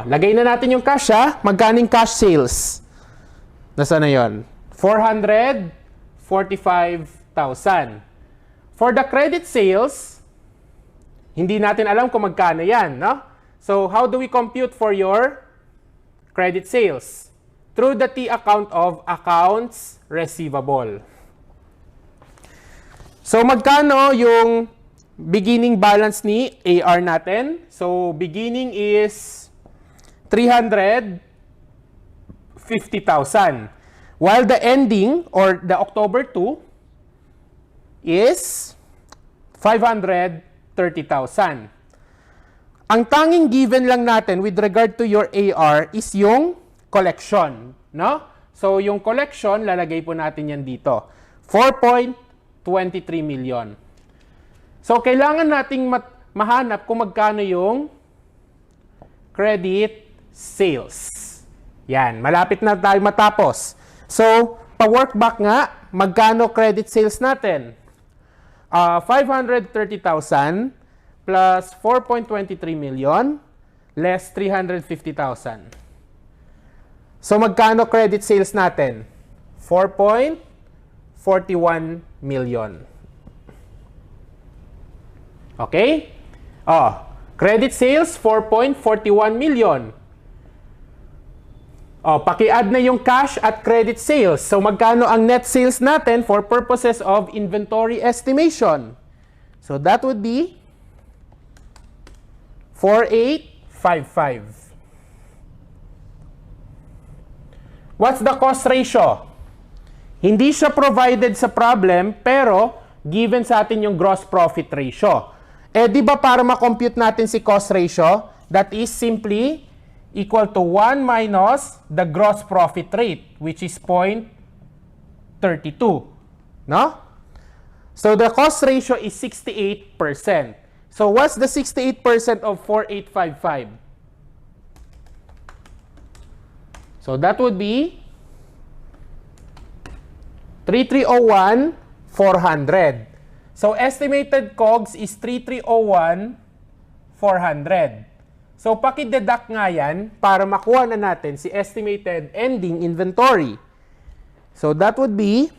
A: Lagay na natin yung cash Magkaning cash sales? Nasaan na yun? 445,000. For the credit sales, hindi natin alam kung magkano yan, no? So, how do we compute for your credit sales? Through the T account of accounts receivable. So, magkano yung beginning balance ni AR natin? So, beginning is 350,000. While the ending or the October 2 is 530,000. Ang tanging given lang natin with regard to your AR is yung collection, no? So, yung collection, lalagay po natin yan dito. 4.23 million. So, kailangan nating mahanap kung magkano yung credit sales. Yan, malapit na tayo matapos. So, pa-workback nga, magkano credit sales natin? 530,000 plus 4.23 million less 350,000. So, magkano credit sales natin? 4.41 million. Okay? Credit sales, 4.41 million. Paki-add na yung cash at credit sales. So, magkano ang net sales natin for purposes of inventory estimation? So, that would be 4,855. What's the cost ratio? Hindi siya provided sa problem, pero given sa atin yung gross profit ratio. Di ba para ma-compute natin si cost ratio, that is simply equal to 1 minus the gross profit rate, which is 0.32. No? So, the cost ratio is 68%. So, what's the 68% of 4,855? So, that would be 3,301,400. So, estimated COGS is 3,301,400. So, paki-deduct nga yan para makuha na natin si estimated ending inventory. So, that would be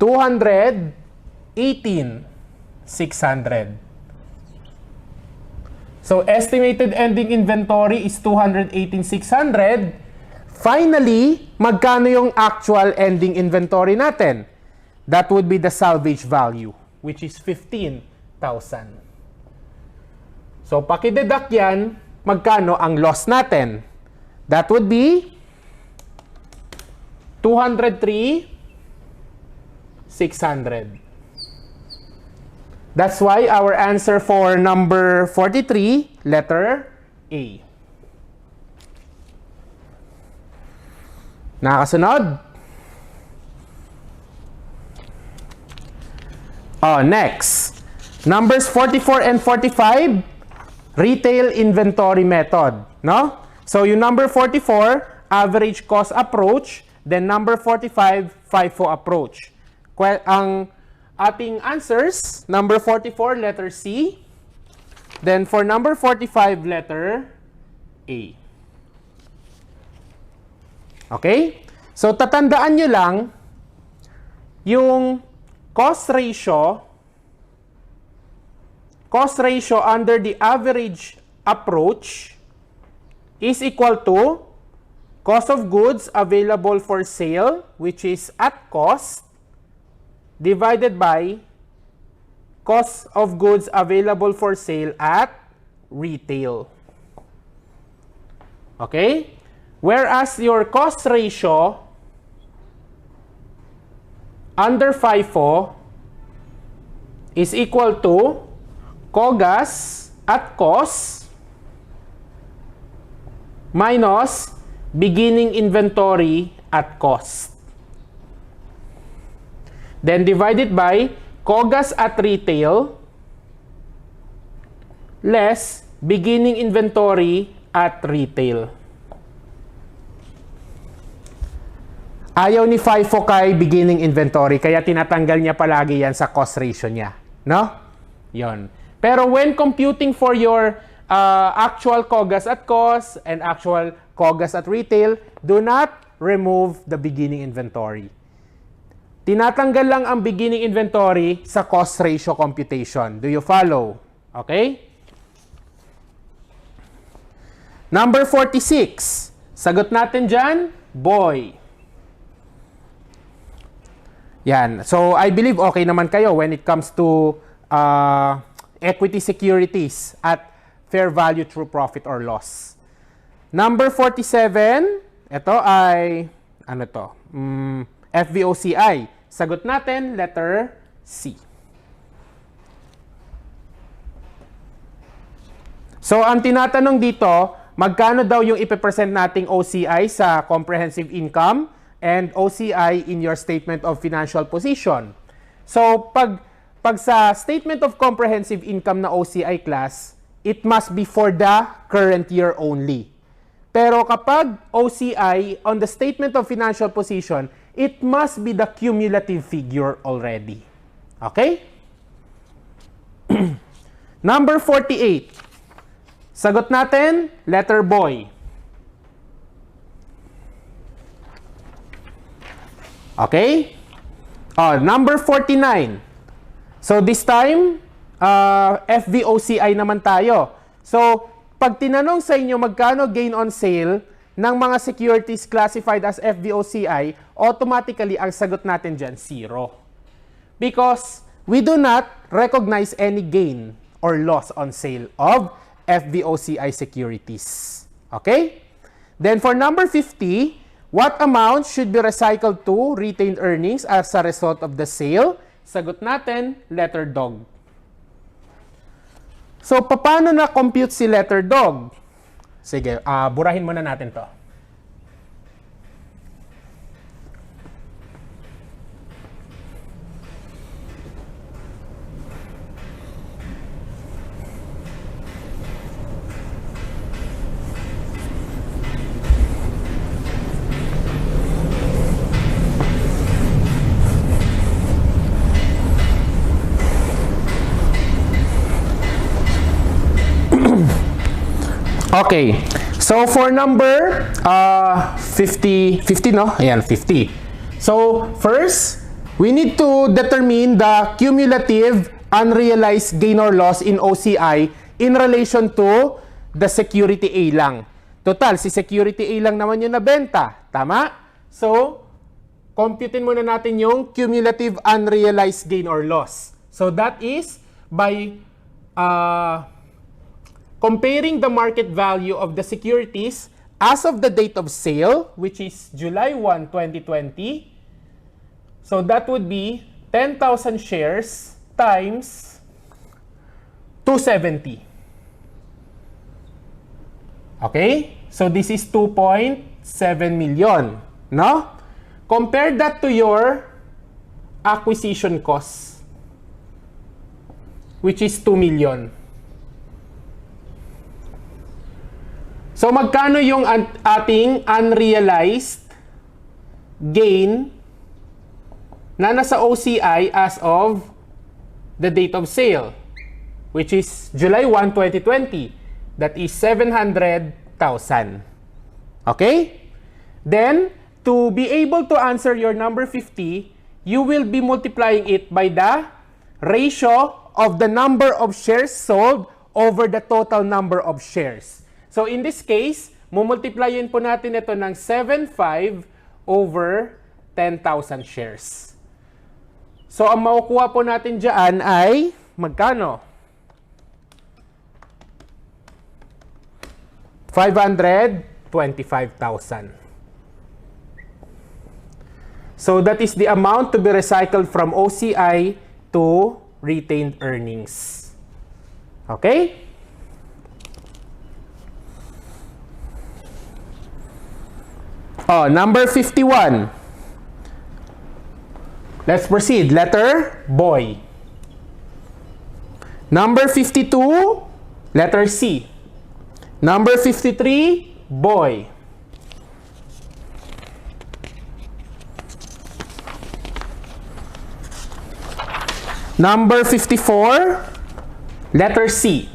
A: 218,600. So, estimated ending inventory is 218,600. Finally, magkano yung actual ending inventory natin? That would be the salvage value, which is 15,000. So, paki-deduct yan, magkano ang loss natin? That would be 203,600. That's why our answer for number 43, letter A. Nakasunod? Next. Numbers 44 and 45, retail inventory method. No? So, yung number 44, average cost approach. Then, number 45, FIFO approach. Ang ating answers, number 44, letter C. Then, for number 45, letter A. Okay? So, tatandaan nyo lang, yung cost ratio under the average approach is equal to cost of goods available for sale, which is at cost, divided by cost of goods available for sale at retail. Okay? Whereas your cost ratio under FIFO is equal to COGS at cost minus beginning inventory at cost. Then divided by COGS at retail less beginning inventory at retail. Ayaw ni FIFO kay beginning inventory, kaya tinatanggal niya palagi yan sa cost ratio niya. No? Yon. Pero when computing for your actual COGS at cost and actual COGS at retail, do not remove the beginning inventory. Tinatanggal lang ang beginning inventory sa cost ratio computation. Do you follow? Okay? Number 46. Sagot natin dyan, boy. Yan. So, I believe okay naman kayo when it comes to equity securities at fair value through profit or loss. Number 47, ito ay, ano to? FVOCI. Sagot natin, letter C. So, ang tinatanong dito, magkano daw yung ipipresent nating OCI sa comprehensive income and OCI in your statement of financial position. So, pag sa statement of comprehensive income na OCI class, it must be for the current year only. Pero kapag OCI on the statement of financial position, it must be the cumulative figure already. Okay? Number 48. Sagot natin, letter boy. Okay? Number 49. So this time, FVOCI naman tayo. So, pag tinanong sa inyo magkano gain on sale ng mga securities classified as FVOCI, automatically ang sagot natin dyan, 0. Because we do not recognize any gain or loss on sale of FVOCI securities. Okay? Then for number 50, what amount should be recycled to retained earnings as a result of the sale? Sagot natin, letter dog. So, paano na-compute si letter dog? Sige, burahin muna natin to. Okay. So, for number 50, no? Ayan, 50. So, first, we need to determine the cumulative unrealized gain or loss in OCI in relation to the security A lang. Total, si security A lang naman yung nabenta. Tama? So, computein muna natin yung cumulative unrealized gain or loss. So, that is by comparing the market value of the securities as of the date of sale, which is July 1, 2020. So that would be 10,000 shares times 270. Okay? So this is 2.7 million. No? Compare that to your acquisition cost, which is 2 million. So, magkano yung ating unrealized gain na nasa OCI as of the date of sale, which is July 1, 2020. That is 700,000. Okay? Then, to be able to answer your number 50, you will be multiplying it by the ratio of the number of shares sold over the total number of shares. So, in this case, mumultiplyin po natin ito ng 7.5 over 10,000 shares. So, ang makukuha po natin dyan ay magkano? 525,000. So, that is the amount to be recycled from OCI to retained earnings. Okay? Number 51. Let's proceed. Letter boy. Number 52, letter C. Number 53, boy. Number 54, letter C.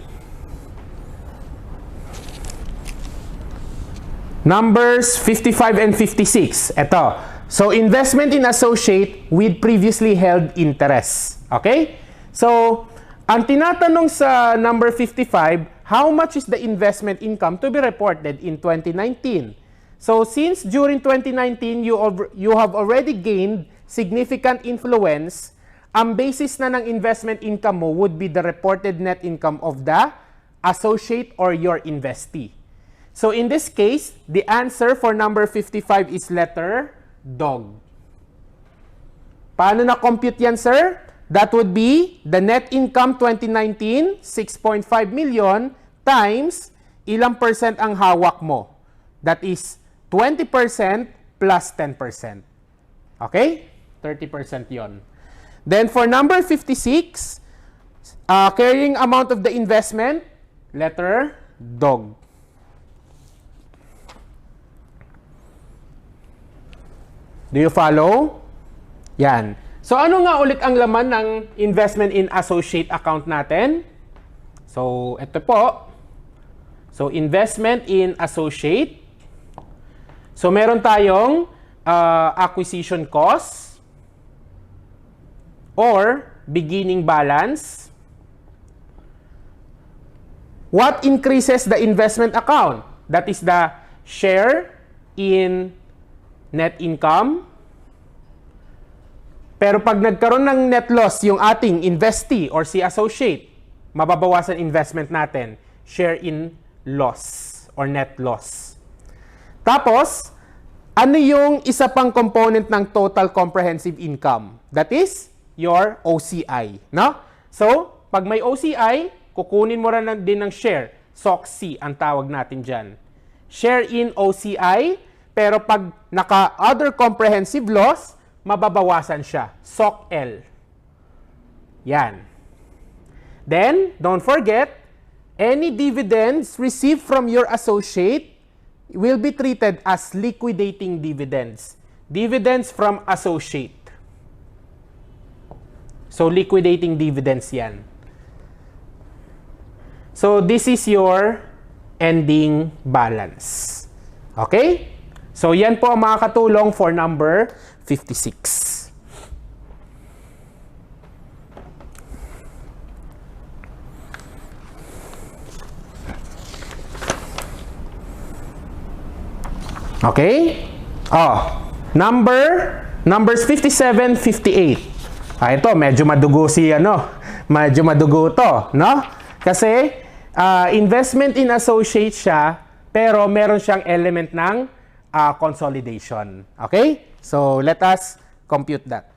A: Numbers 55 and 56. Ito. So, investment in associate with previously held interest. Okay? So, ang tinatanong sa number 55, how much is the investment income to be reported in 2019? So, since during 2019, you have already gained significant influence, ang basis na ng investment income mo would be the reported net income of the associate or your investee. So, in this case, the answer for number 55 is letter dog. Paano na-compute yan, sir? That would be the net income 2019, 6.5 million, times ilang percent ang hawak mo? That is 20% plus 10%. Okay? 30% yon. Then for number 56, carrying amount of the investment, letter dog. Do you follow? Yan. So ano nga ulit ang laman ng investment in associate account natin? So ito po. So investment in associate. So meron tayong acquisition cost or beginning balance. What increases the investment account? That is the share in net income. Pero pag nagkaroon ng net loss yung ating investee or si associate, mababawasan investment natin, share in loss or net loss. Tapos, ano yung isa pang component ng total comprehensive income? That is your OCI, no? So, pag may OCI, kukunin mo rin din ng share. SOC ang tawag natin dyan. Share in OCI, pero pag naka-other comprehensive loss, mababawasan siya. SOC-L. Yan. Then, don't forget, any dividends received from your associate will be treated as liquidating dividends. Dividends from associate. So, liquidating dividends yan. So, this is your ending balance. Okay? So, yan po ang mga katulong for number 56. Okay? Numbers 57, 58. Ito, medyo madugo medyo madugo to, no? Kasi, investment in associate siya, pero meron siyang element ng consolidation. Okay? So, let us compute that.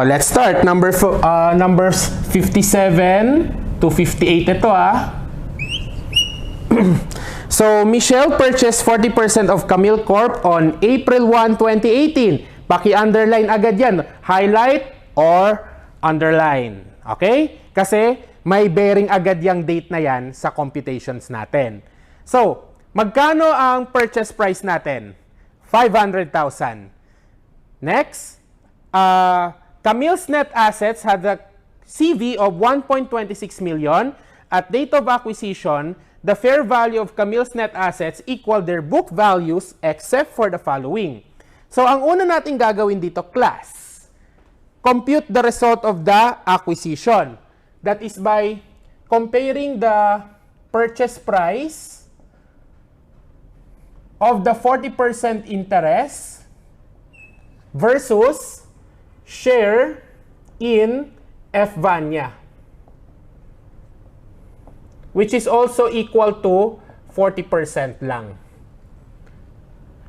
A: Let's start. Numbers 57 to 58 ito So, Michelle purchased 40% of Camille Corp on April 1, 2018. Paki-underline agad yan. Highlight or underline. Okay? Kasi may bearing agad yung date na yan sa computations natin. So, magkano ang purchase price natin? 500,000. Next, Camille's net assets had a CV of 1.26 million. At date of acquisition, the fair value of Camille's net assets equal their book values except for the following. So, ang una natin gagawin dito, class, compute the result of the acquisition. That is by comparing the purchase price of the 40% interest versus share in F-Vanya, which is also equal to 40% lang.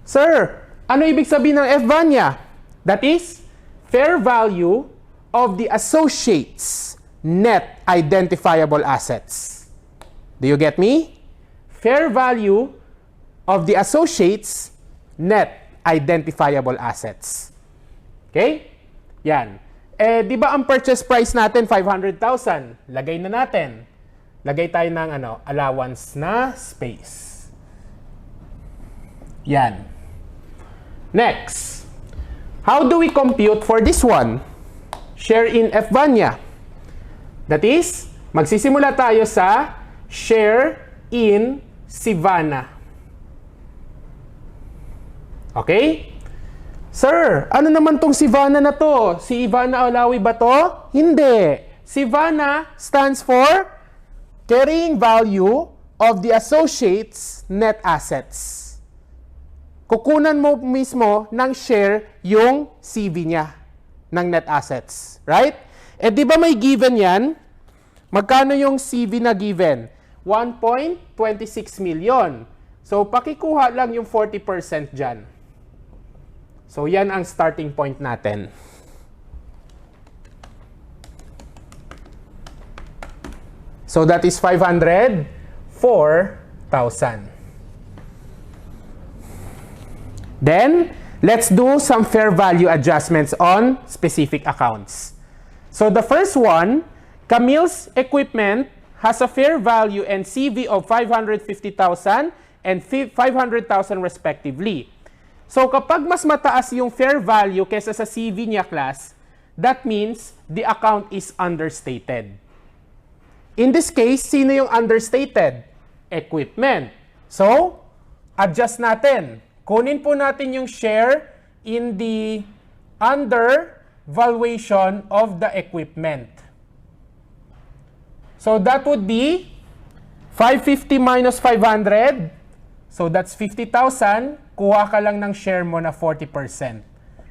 A: Sir, ano ibig sabihin ng F-Vanya? That is fair value of the associates' net identifiable assets. Do you get me? Fair value of the associates' net identifiable assets. Okay? Yan. Di ba ang purchase price natin 500,000? Lagay na natin. Lagay tayo ng allowance na space. Yan. Next. How do we compute for this one? Share in F-Vanya. That is, magsisimula tayo sa share in Sivana. Okay? Sir, ano naman tong Sivana na to? Si Ivana Alawi ba to? Hindi. Sivana stands for carrying value of the associates' net assets. Kukunan mo mismo ng share yung CV niya. ng net assets. Right? Eh di ba may given yan? Magkano yung CV na given? 1.26 million. So, pakikuha lang yung 40% dyan. So, yan ang starting point natin. So, that is 504,000. Then, let's do some fair value adjustments on specific accounts. So, the first one, Camille's equipment has a fair value and CV of 550,000 and 500,000 respectively. So, kapag mas mataas yung fair value kesa sa CV niya, class, that means the account is understated. In this case, sino yung understated? Equipment. So, adjust natin. Kunin po natin yung share in the undervaluation of the equipment. So, that would be 550 minus 500. So, that's 50,000. Kuha ka lang ng share mo na 40%.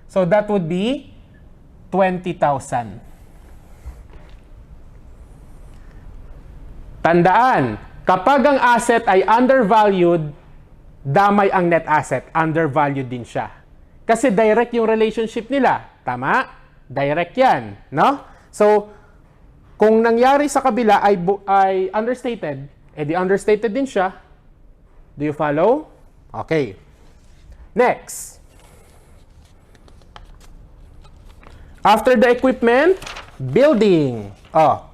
A: So, that would be 20,000. Tandaan, kapag ang asset ay undervalued, damay ang net asset. Undervalued din siya. Kasi direct yung relationship nila. Tama? Direct yan. No? So, kung nangyari sa kabila ay understated, edi understated din siya. Do you follow? Okay. Next. After the equipment, building. Oh.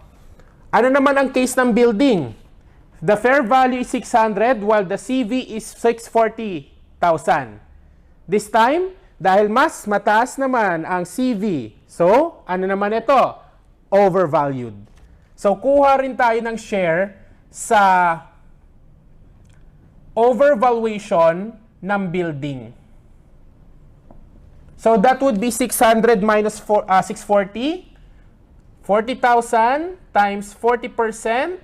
A: Ano naman ang case ng building? The fair value is 600 while the CV is 640,000. This time, dahil mas mataas naman ang CV, so ano naman ito? Overvalued. So kuha rin tayo ng share sa overvaluation ng building. So that would be 600 minus 640. 40,000 times 40%,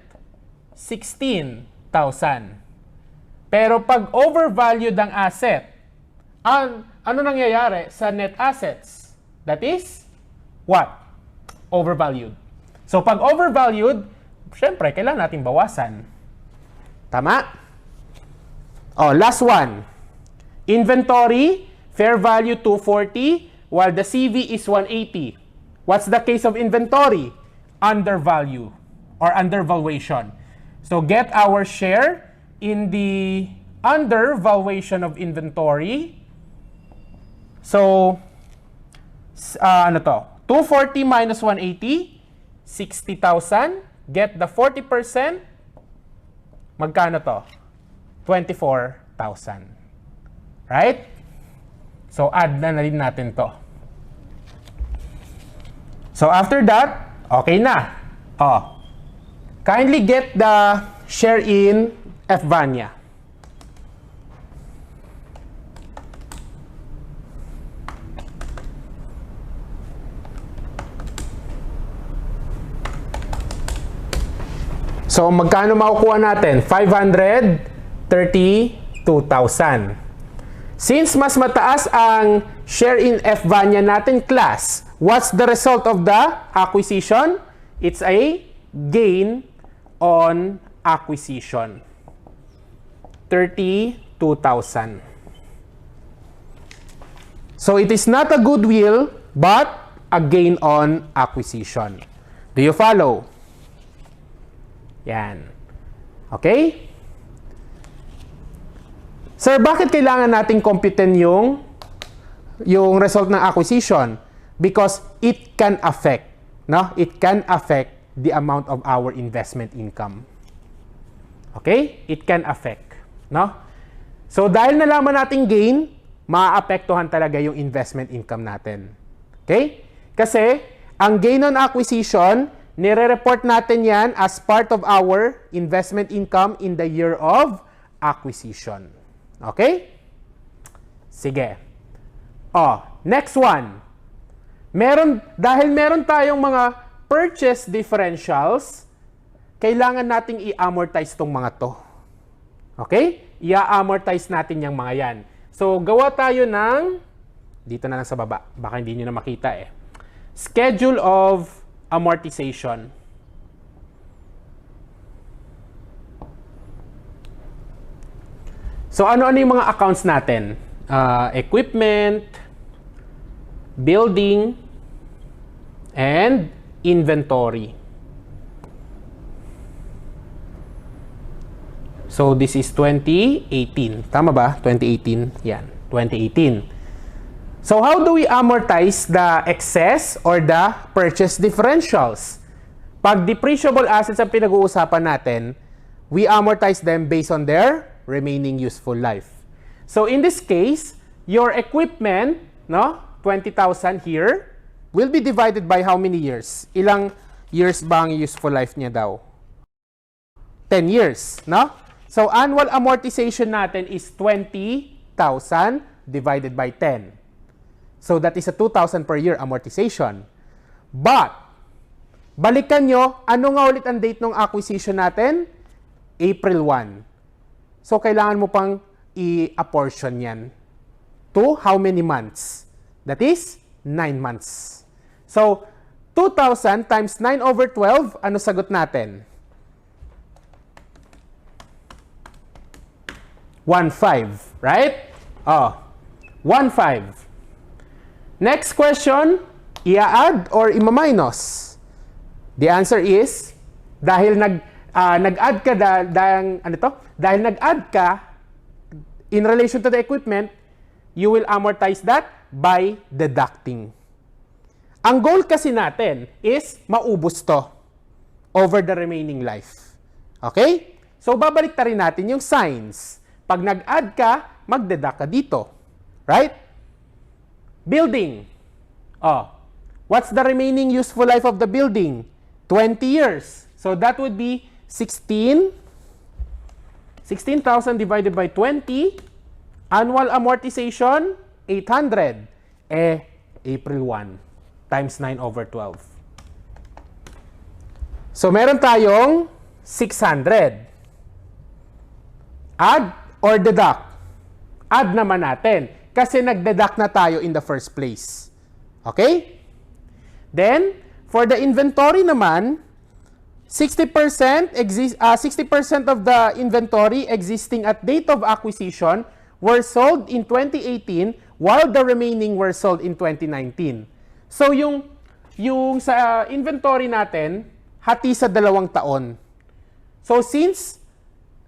A: 16,000. Pero pag overvalued ang asset, ano nangyayari sa net assets? That is, what? Overvalued. So pag overvalued, syempre, kailangan natin bawasan. Tama? Oh, last one. Inventory, fair value 240, while the CV is 180. What's the case of inventory? Undervalue or undervaluation. So get our share in the undervaluation of inventory. So, ano to? 240 minus 180, 60,000. Get the 40%. Magkano to? 24,000. Right? So, add na rin natin to. So, after that, okay na. Oh. Kindly get the share in FVANIA. So, magkano makukuha natin? 532,000. Since mas mataas ang share in FVANIA natin, class, what's the result of the acquisition? It's a gain on acquisition. 32,000. So it is not a goodwill, but a gain on acquisition. Do you follow? Yan. Okay? Sir, bakit kailangan nating computein yung result ng acquisition? Because it can affect, no? It can affect the amount of our investment income. Okay? It can affect, no? So, dahil nalaman nating gain, maaapektuhan talaga yung investment income natin. Okay? Kasi, ang gain on acquisition, nire-report natin yan as part of our investment income in the year of acquisition. Okay? Sige. Oh, next one. Dahil meron tayong mga purchase differentials, kailangan nating i-amortize tong mga to. Okay? I-amortize natin yung mga yan. So, gawa tayo ng, dito na lang sa baba, baka hindi nyo na makita eh. schedule of amortization. So, ano-ano yung mga accounts natin? Equipment, building, and inventory. So, this is 2018. Tama ba? 2018. Yan. 2018. So, how do we amortize the excess or the purchase differentials? Pag depreciable assets ang pinag-uusapan natin, we amortize them based on their remaining useful life. So, in this case, your equipment, no, 20,000 here, will be divided by how many years? Ilang years ba ang useful life niya daw? 10 years, no? So, annual amortization natin is 20,000 divided by 10. So, that is a 2,000 per year amortization. But, balikan nyo, ano nga ulit ang date ng acquisition natin? April 1. So, kailangan mo pang i-apportion yan to how many months? That is 9 months. So, 2,000 times 9 over 12, ano sagot natin? 1,500, right? Oh, 1,500. Next question, i-add or i-minus? The answer is, dahil nag-add ka dahil nag-add ka in relation to the equipment, you will amortize that by deducting. Ang goal kasi natin is maubos to over the remaining life. Okay? So, babalik ta rin natin yung signs. Pag nag-add ka, mag-deduct ka dito. Right? Building. Oh, what's the remaining useful life of the building? 20 years. So, that would be 16,000 divided by 20. Annual amortization, 800. April 1 times 9 over 12. So, meron tayong 600. Add or deduct? Add naman natin. Kasi nag-deduct na tayo in the first place. Okay? Then, for the inventory naman, 60% of the inventory existing at date of acquisition were sold in 2018 while the remaining were sold in 2019. So yung sa inventory natin, hati sa 2 taon. So since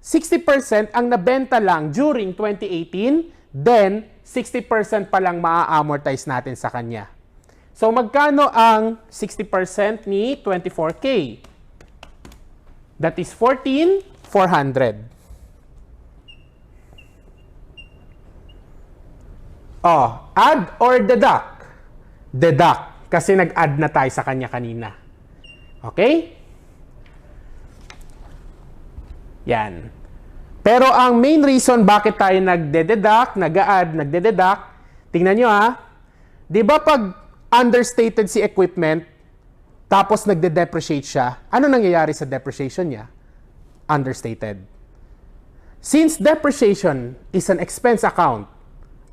A: 60% ang nabenta lang during 2018, then 60% pa lang maa-amortize natin sa kanya. So magkano ang 60% ni 24K? That is 14,400. Oh, add or deduct? Deduct. Kasi nag-add na tayo sa kanya kanina. Okay? Yan. Pero ang main reason bakit tayo nagde-deduct, nag-add, nagde-deduct, tingnan nyo ha. Di ba pag understated si equipment, tapos nagde-depreciate siya, ano nangyayari sa depreciation niya? Understated. Since depreciation is an expense account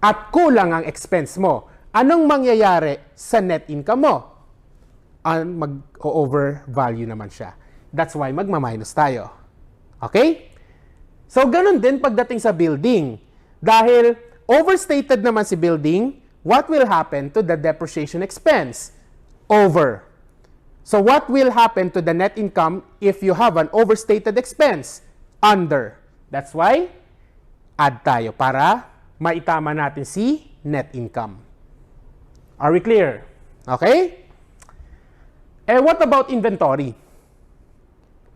A: at kulang ang expense mo, anong mangyayari sa net income mo? Mag-overvalue naman siya. That's why magma-minus tayo. Okay? So, ganun din pagdating sa building. Dahil overstated naman si building, what will happen to the depreciation expense? Over. So, what will happen to the net income if you have an overstated expense? Under. That's why, add tayo para maitama natin si net income. Are we clear? Okay? What about inventory?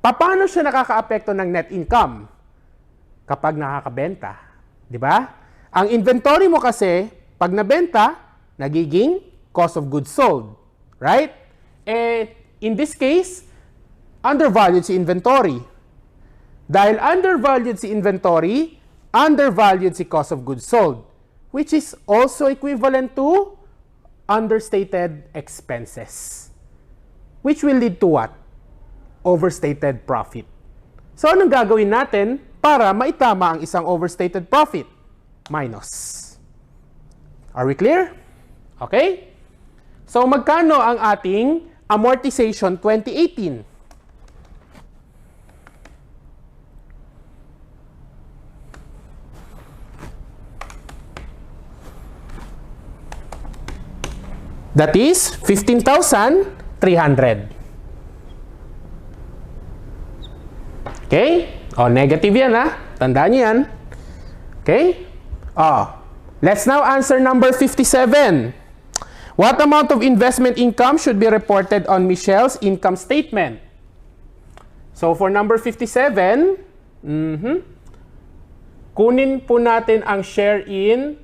A: Paano siya nakaka-apekto ng net income? Kapag nakakabenta. Di ba? Ang inventory mo kasi, pag nabenta, nagiging cost of goods sold. Right? In this case, undervalued si inventory. Dahil undervalued si inventory, undervalued si cost of goods sold, which is also equivalent to understated expenses. Which will lead to what? Overstated profit. So, anong gagawin natin para maitama ang isang overstated profit? Minus. Are we clear? Okay? So, magkano ang ating amortization 2018? That is 15,300. Okay? O, negative yan ha. Tandaan niyo yan. Okay? Let's now answer number 57. What amount of investment income should be reported on Michelle's income statement? So, for number 57, kunin po natin ang share in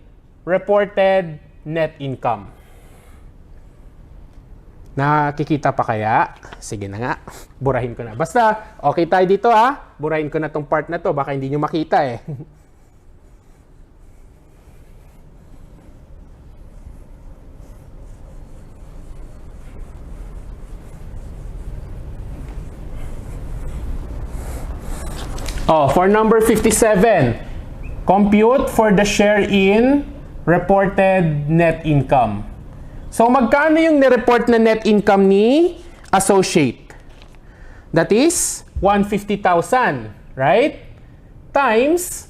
A: reported net income. Nakikita pa kaya? Sige na nga. Burahin ko na. Basta, okay tayo dito ha. Burahin ko na tong part na to. Baka hindi nyo makita eh. For number 57, compute for the share in reported net income. So, magkano yung nireport na net income ni associate? That is 150,000, right? Times,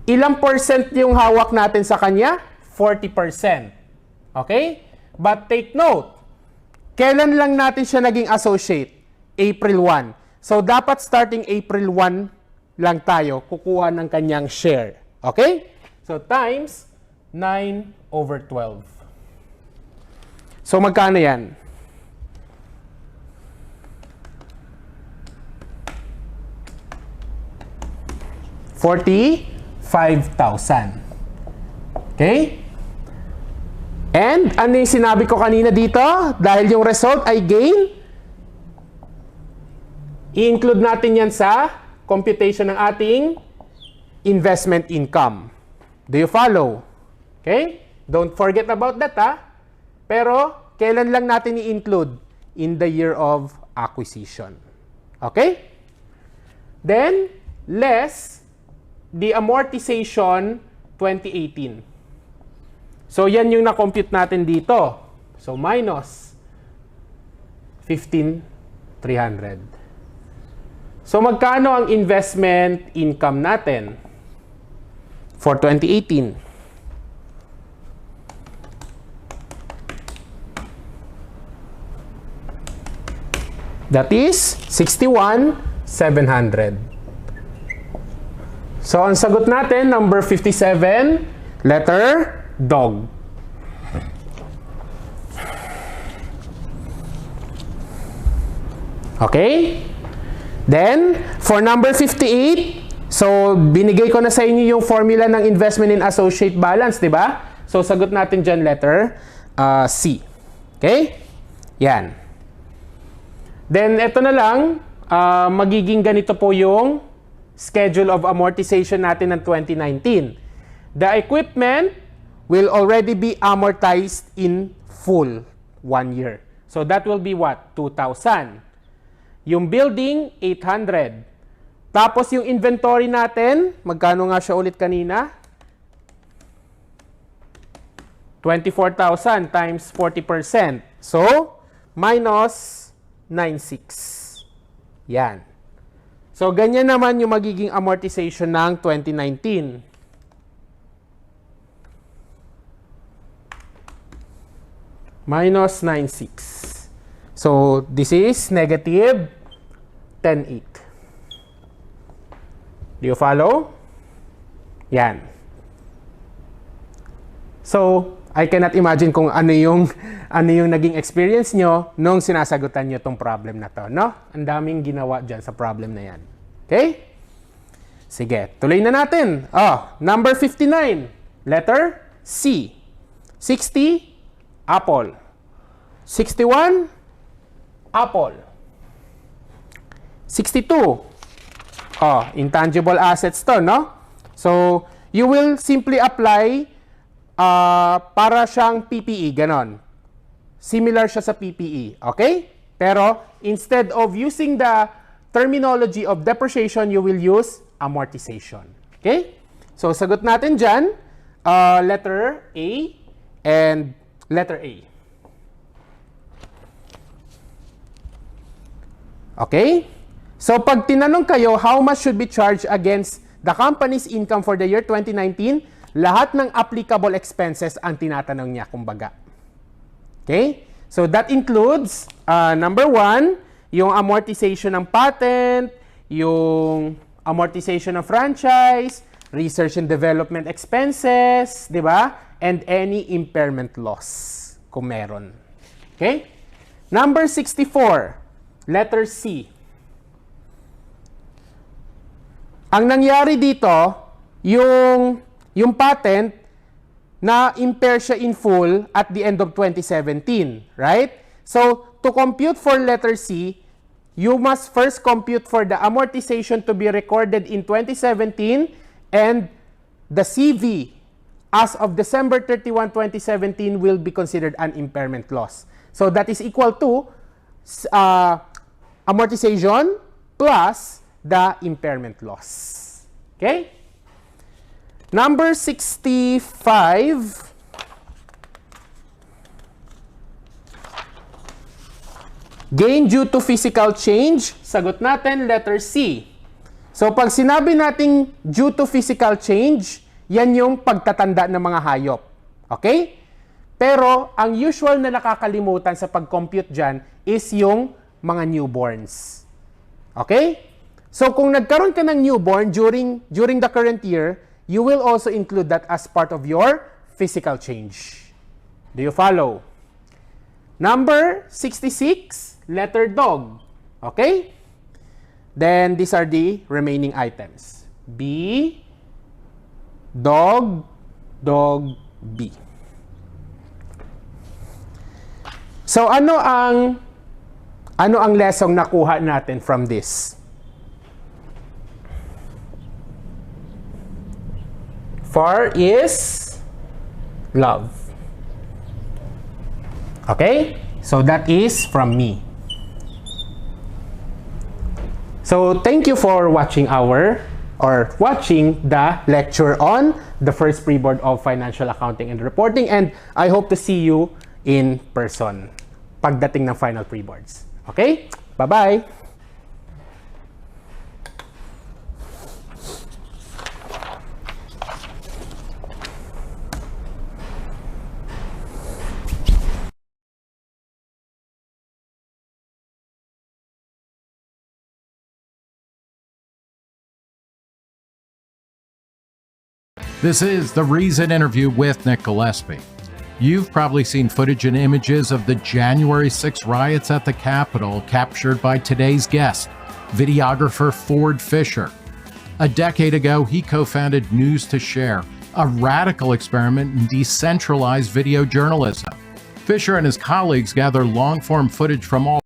A: ilang percent yung hawak natin sa kanya? 40%. Okay? But take note, kailan lang natin siya naging associate? April 1. So, dapat starting April 1 lang tayo kukuha ng kanyang share. Okay? So, times 9/12. So, magkano yan? $45,000. Okay? And, ano yung sinabi ko kanina dito? Dahil yung result ay gain, i-include natin yan sa computation ng ating investment income. Do you follow? Okay? Don't forget about that, ha? Pero, kailan lang natin i-include? In the year of acquisition. Okay? Then, less the amortization 2018. So, yan yung na-compute natin dito. So, minus 15,300. So, magkano ang investment income natin for 2018? That is 61,700. So, ang sagot natin, number 57, letter dog. Okay? Then, for number 58, so, binigay ko na sa inyo yung formula ng investment in associate balance, di ba? So, sagot natin dyan, letter C. Okay? Yan. Then, ito na lang, magiging ganito po yung schedule of amortization natin ng 2019. The equipment will already be amortized in full 1 year. So, that will be what? 2,000. Yung building, 800. Tapos, yung inventory natin, magkano nga siya ulit kanina? 24,000 times 40%. So, minus 96. Yan. So, ganyan naman yung magiging amortization ng 2019. Minus 96. So, this is negative 10.8. Do you follow? Yan. So, I cannot imagine kung ano yung naging experience nyo nung sinasagutan nyo tong problem na to, no? Ang daming ginawa dyan sa problem na yan. Okay? Sige, tuloy na natin. Number 59, letter C. 60, apple. 61, apple. 62, intangible assets to, no? So, you will simply apply para siyang PPE, ganon. Similar siya sa PPE, okay? Pero, instead of using the terminology of depreciation, you will use amortization. Okay? So, sagot natin dyan, letter A and letter A. Okay? So pag tinanong kayo, how much should be charged against the company's income for the year 2019, lahat ng applicable expenses ang tinatanong niya, kumbaga. Okay? So that includes, number 1, yung amortization ng patent, yung amortization ng franchise, research and development expenses, di ba? And any impairment loss, kung meron. Okay? Number 64, letter C. Ang nangyari dito, yung patent, na-impair siya in full at the end of 2017, right? So, to compute for letter C, you must first compute for the amortization to be recorded in 2017 and the CV as of December 31, 2017 will be considered an impairment loss. So that is equal to amortization plus the impairment loss. Okay? Number 65. Gain due to physical change. Sagot natin, letter C. So pag sinabi nating due to physical change, yan yung pagtatanda ng mga hayop. Okay? Pero ang usual na nakakalimutan sa pag-compute dyan is yung mga newborns. Okay? So kung nagkaroon ka ng newborn during the current year, you will also include that as part of your physical change. Do you follow? Number 66, letter dog. Okay? Then these are the remaining items. B, dog, dog, B. So ano ang lesson nakuha natin from this? For is love. Okay? So that is from me. So thank you for watching the lecture on the first pre-board of Financial Accounting and Reporting, and I hope to see you in person pagdating ng final pre-boards. Okay? Bye-bye!
B: This is the Reason interview with Nick Gillespie. You've probably seen footage and images of the January 6 riots at the Capitol captured by today's guest, videographer Ford Fischer. A decade ago, he co-founded News to Share, a radical experiment in decentralized video journalism. Fischer and his colleagues gather long-form footage from all